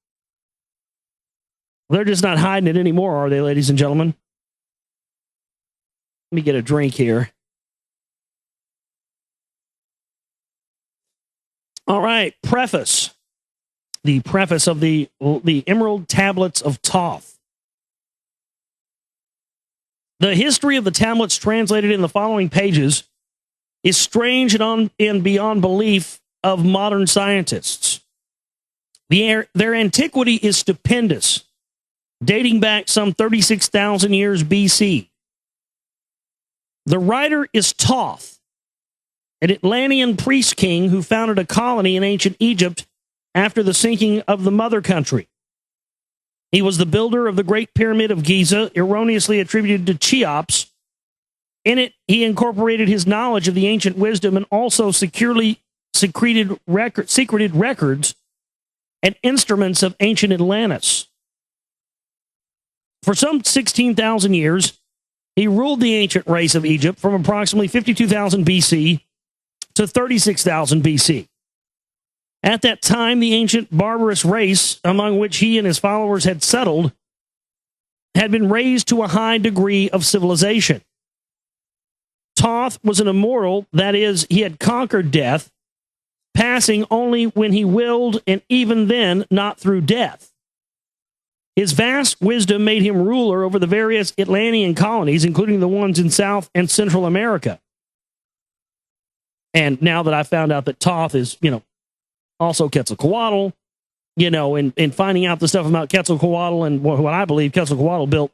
[SPEAKER 2] They're just not hiding it anymore, are they, ladies and gentlemen? Let me get a drink here. All right, preface. The preface of the Emerald Tablets of Thoth. The history of the tablets translated in the following pages is strange and beyond belief of modern scientists. Their antiquity is stupendous, dating back some 36,000 years BC. The writer is Thoth, an Atlantean priest king who founded a colony in ancient Egypt after the sinking of the mother country. He was the builder of the Great Pyramid of Giza, erroneously attributed to Cheops. In it, he incorporated his knowledge of the ancient wisdom and also secreted records and instruments of ancient Atlantis. For some 16,000 years, he ruled the ancient race of Egypt from approximately 52,000 BC to 36,000 BC. At that time, the ancient barbarous race, among which he and his followers had settled, had been raised to a high degree of civilization. Thoth was an immortal, that is, he had conquered death, passing only when he willed, and even then not through death. His vast wisdom made him ruler over the various Atlantean colonies, including the ones in South and Central America. And now that I found out that Thoth is, also Quetzalcoatl, and finding out the stuff about Quetzalcoatl and what I believe Quetzalcoatl built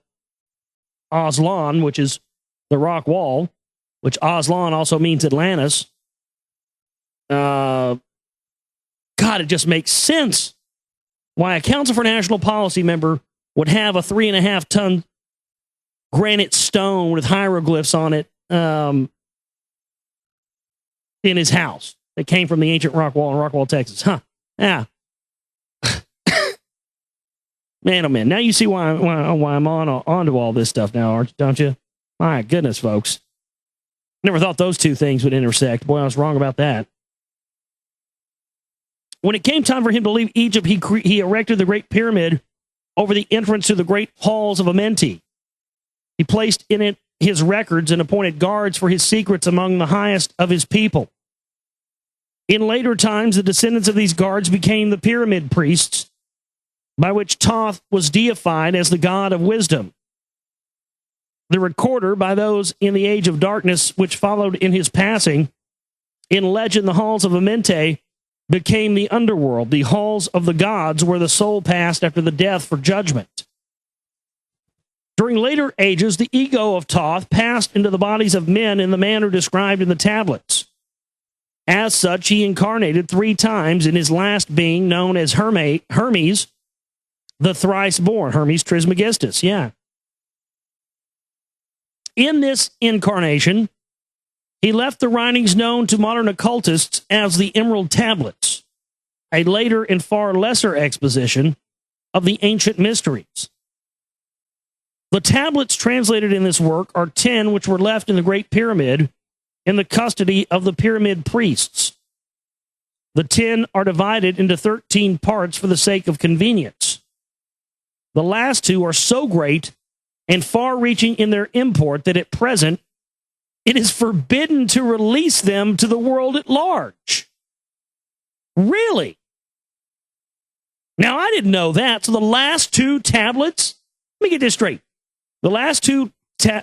[SPEAKER 2] Aslan, which is the rock wall, which Aslan also means Atlantis. God, it just makes sense why a Council for National Policy member would have a 3.5-ton granite stone with hieroglyphs on it in his house that came from the ancient rock wall in Rockwall, Texas. Huh. Yeah. Man, oh man. Now you see why I'm onto all this stuff now, don't you? My goodness, folks. Never thought those two things would intersect. Boy, I was wrong about that. When it came time for him to leave Egypt, he erected the Great Pyramid over the entrance to the great halls of Amenti. He placed in it his records and appointed guards for his secrets among the highest of his people. In later times, the descendants of these guards became the pyramid priests, by which Thoth was deified as the god of wisdom. The recorder by those in the age of darkness which followed in his passing. In legend, the halls of Amente became the underworld, the halls of the gods where the soul passed after the death for judgment. During later ages, the ego of Thoth passed into the bodies of men in the manner described in the tablets. As such, he incarnated 3 times in his last being, known as Hermes, the thrice-born, Hermes Trismegistus, yeah. In this incarnation, he left the writings known to modern occultists as the Emerald Tablets, a later and far lesser exposition of the ancient mysteries. The tablets translated in this work are 10 which were left in the Great Pyramid in the custody of the pyramid priests. The 10 are divided into 13 parts for the sake of convenience. The last 2 are so great and far-reaching in their import that at present it is forbidden to release them to the world at large. Really? Now, I didn't know that. So the last 2 tablets, let me get this straight. The last 2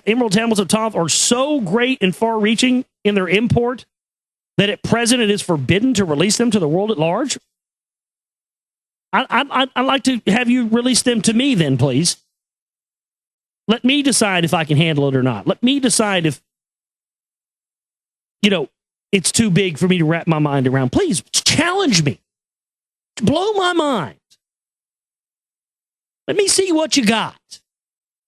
[SPEAKER 2] Emerald Tablets of Thoth are so great and far-reaching in their import that at present it is forbidden to release them to the world at large? I'd like to have you release them to me then, please. Let me decide if I can handle it or not. Let me decide if, it's too big for me to wrap my mind around. Please challenge me. Blow my mind. Let me see what you got.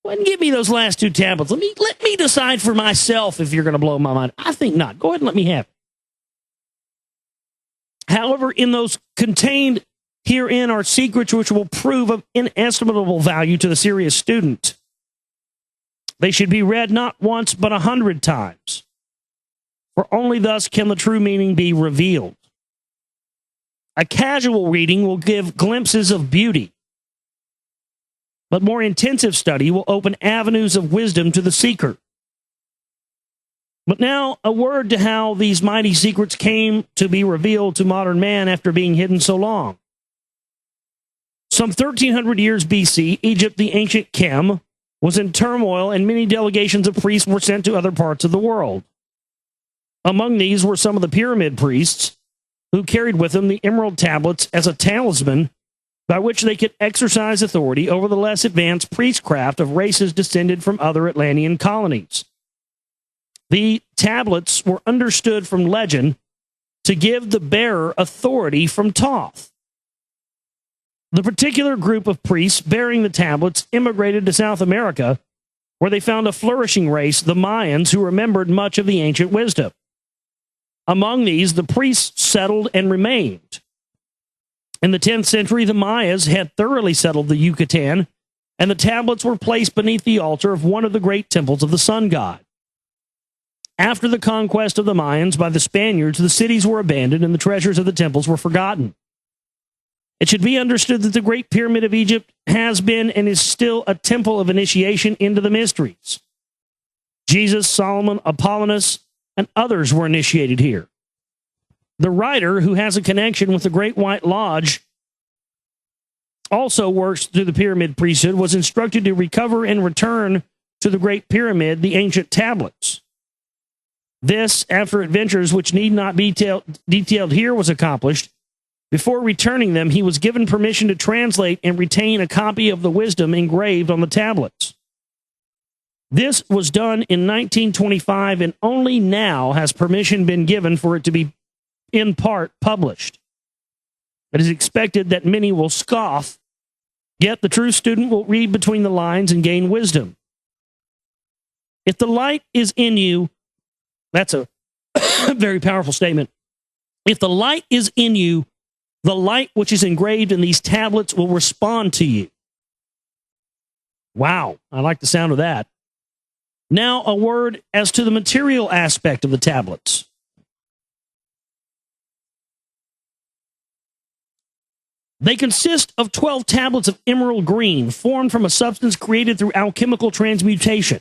[SPEAKER 2] Go ahead and give me those last 2 tablets. Let me decide for myself if you're going to blow my mind. I think not. Go ahead and let me have it. However, in those contained herein are secrets which will prove of inestimable value to the serious student. They should be read not once but 100 times, for only thus can the true meaning be revealed. A casual reading will give glimpses of beauty, but more intensive study will open avenues of wisdom to the seeker. But now, a word to how these mighty secrets came to be revealed to modern man after being hidden so long. Some 1,300 years BC, Egypt, the ancient Chem, was in turmoil, and many delegations of priests were sent to other parts of the world. Among these were some of the pyramid priests, who carried with them the emerald tablets as a talisman by which they could exercise authority over the less advanced priestcraft of races descended from other Atlantean colonies. The tablets were understood from legend to give the bearer authority from Thoth. The particular group of priests bearing the tablets immigrated to South America, where they found a flourishing race, the Mayans, who remembered much of the ancient wisdom. Among these, the priests settled and remained. In the 10th century, the Mayas had thoroughly settled the Yucatan, and the tablets were placed beneath the altar of one of the great temples of the sun god. After the conquest of the Mayans by the Spaniards, the cities were abandoned and the treasures of the temples were forgotten. It should be understood that the Great Pyramid of Egypt has been and is still a temple of initiation into the mysteries. Jesus, Solomon, Apollonius, and others were initiated here. The writer, who has a connection with the Great White Lodge, also works through the pyramid priesthood, was instructed to recover and return to the Great Pyramid the ancient tablets. This, after adventures which need not be detailed here, was accomplished. Before returning them, he was given permission to translate and retain a copy of the wisdom engraved on the tablets. This was done in 1925, and only now has permission been given for it to be, in part, published. It is expected that many will scoff, yet the true student will read between the lines and gain wisdom. If the light is in you, that's a very powerful statement. If the light is in you, the light which is engraved in these tablets will respond to you. Wow, I like the sound of that. Now, a word as to the material aspect of the tablets. They consist of 12 tablets of emerald green, formed from a substance created through alchemical transmutation.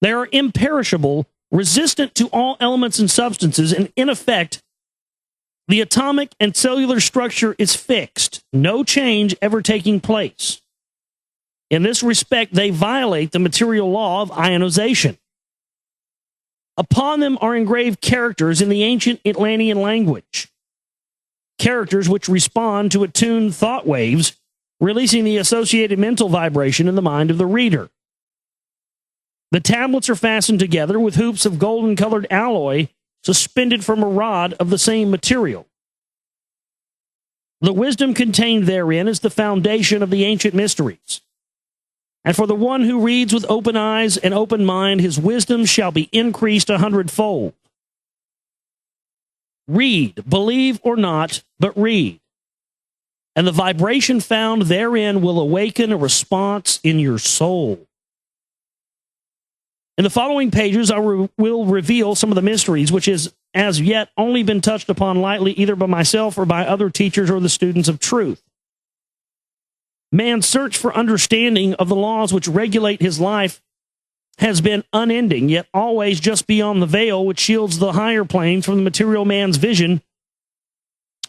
[SPEAKER 2] They are imperishable, resistant to all elements and substances, and in effect, the atomic and cellular structure is fixed, no change ever taking place. In this respect, they violate the material law of ionization. Upon them are engraved characters in the ancient Atlantean language, characters which respond to attuned thought waves, releasing the associated mental vibration in the mind of the reader. The tablets are fastened together with hoops of golden-colored alloy suspended from a rod of the same material. The wisdom contained therein is the foundation of the ancient mysteries. And for the one who reads with open eyes and open mind, his wisdom shall be increased 100-fold. Read, believe or not, but read. And the vibration found therein will awaken a response in your soul. In the following pages, I will reveal some of the mysteries which has as yet only been touched upon lightly either by myself or by other teachers or the students of truth. Man's search for understanding of the laws which regulate his life has been unending, yet always just beyond the veil which shields the higher planes from the material man's vision.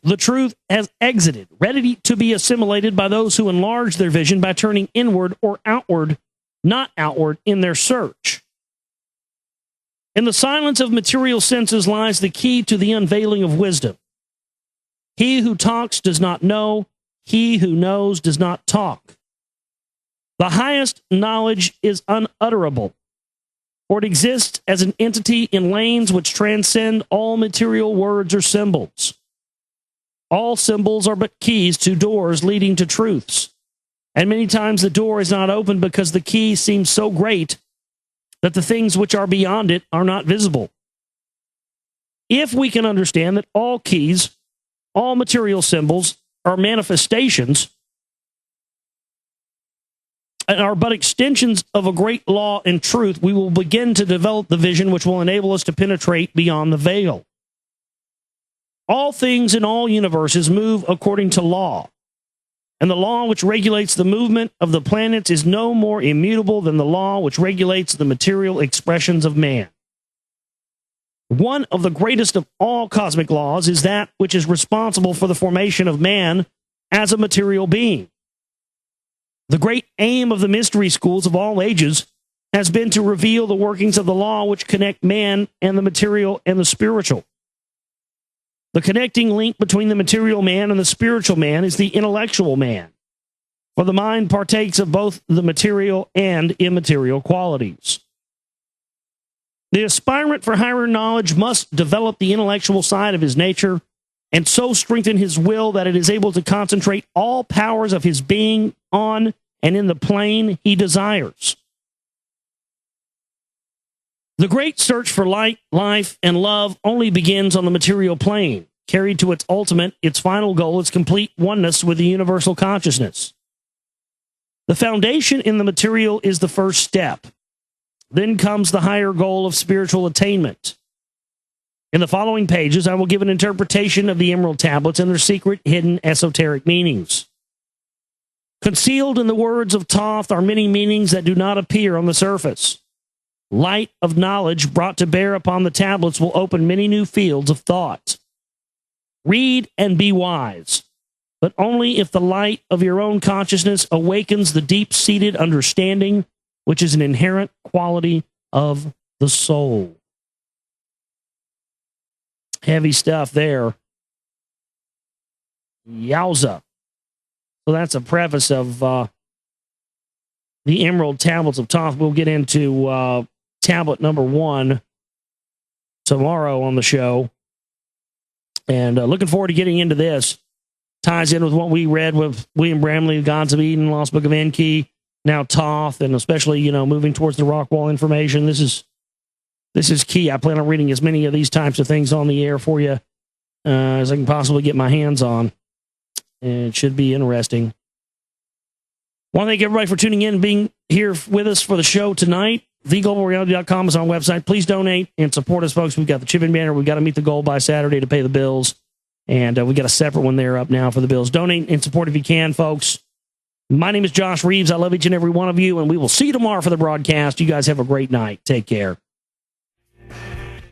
[SPEAKER 2] The truth has exited, ready to be assimilated by those who enlarge their vision by turning inward or outward, not outward, in their search. In the silence of material senses lies the key to the unveiling of wisdom. He who talks does not know. He who knows does not talk. The highest knowledge is unutterable, for it exists as an entity in lanes which transcend all material words or symbols. All symbols are but keys to doors leading to truths, and many times the door is not opened because the key seems so great that the things which are beyond it are not visible. If we can understand that all keys, all material symbols, are manifestations and are but extensions of a great law and truth, we will begin to develop the vision which will enable us to penetrate beyond the veil. All things in all universes move according to law, and the law which regulates the movement of the planets is no more immutable than the law which regulates the material expressions of man. One of the greatest of all cosmic laws is that which is responsible for the formation of man as a material being. The great aim of the mystery schools of all ages has been to reveal the workings of the law which connect man and the material and the spiritual. The connecting link between the material man and the spiritual man is the intellectual man, for the mind partakes of both the material and immaterial qualities. The aspirant for higher knowledge must develop the intellectual side of his nature and so strengthen his will that it is able to concentrate all powers of his being on and in the plane he desires. The great search for light, life, and love only begins on the material plane, carried to its ultimate, its final goal, its complete oneness with the universal consciousness. The foundation in the material is the first step. Then comes the higher goal of spiritual attainment. In the following pages, I will give an interpretation of the Emerald Tablets and their secret, hidden, esoteric meanings. Concealed in the words of Thoth are many meanings that do not appear on the surface. Light of knowledge brought to bear upon the tablets will open many new fields of thought. Read and be wise, but only if the light of your own consciousness awakens the deep-seated understanding, which is an inherent quality of the soul. Heavy stuff there. Yowza. So that's a preface of the Emerald Tablets of Thoth. We'll get into tablet number 1 tomorrow on the show. And looking forward to getting into this. Ties in with what we read with William Bramley, Gods of Eden, Lost Book of Enki, now Thoth, and especially, moving towards the Rockwall information. This is key. I plan on reading as many of these types of things on the air for you as I can possibly get my hands on. And it should be interesting. I want to thank everybody for tuning in and being here with us for the show tonight. TheGlobalReality.com is our website. Please donate and support us, folks. We've got the Chipping Banner. We've got to meet the goal by Saturday to pay the bills. And we got a separate one there up now for the bills. Donate and support if you can, folks. My name is Josh Reeves. I love each and every one of you, and we will see you tomorrow for the broadcast. You guys have a great night. Take care.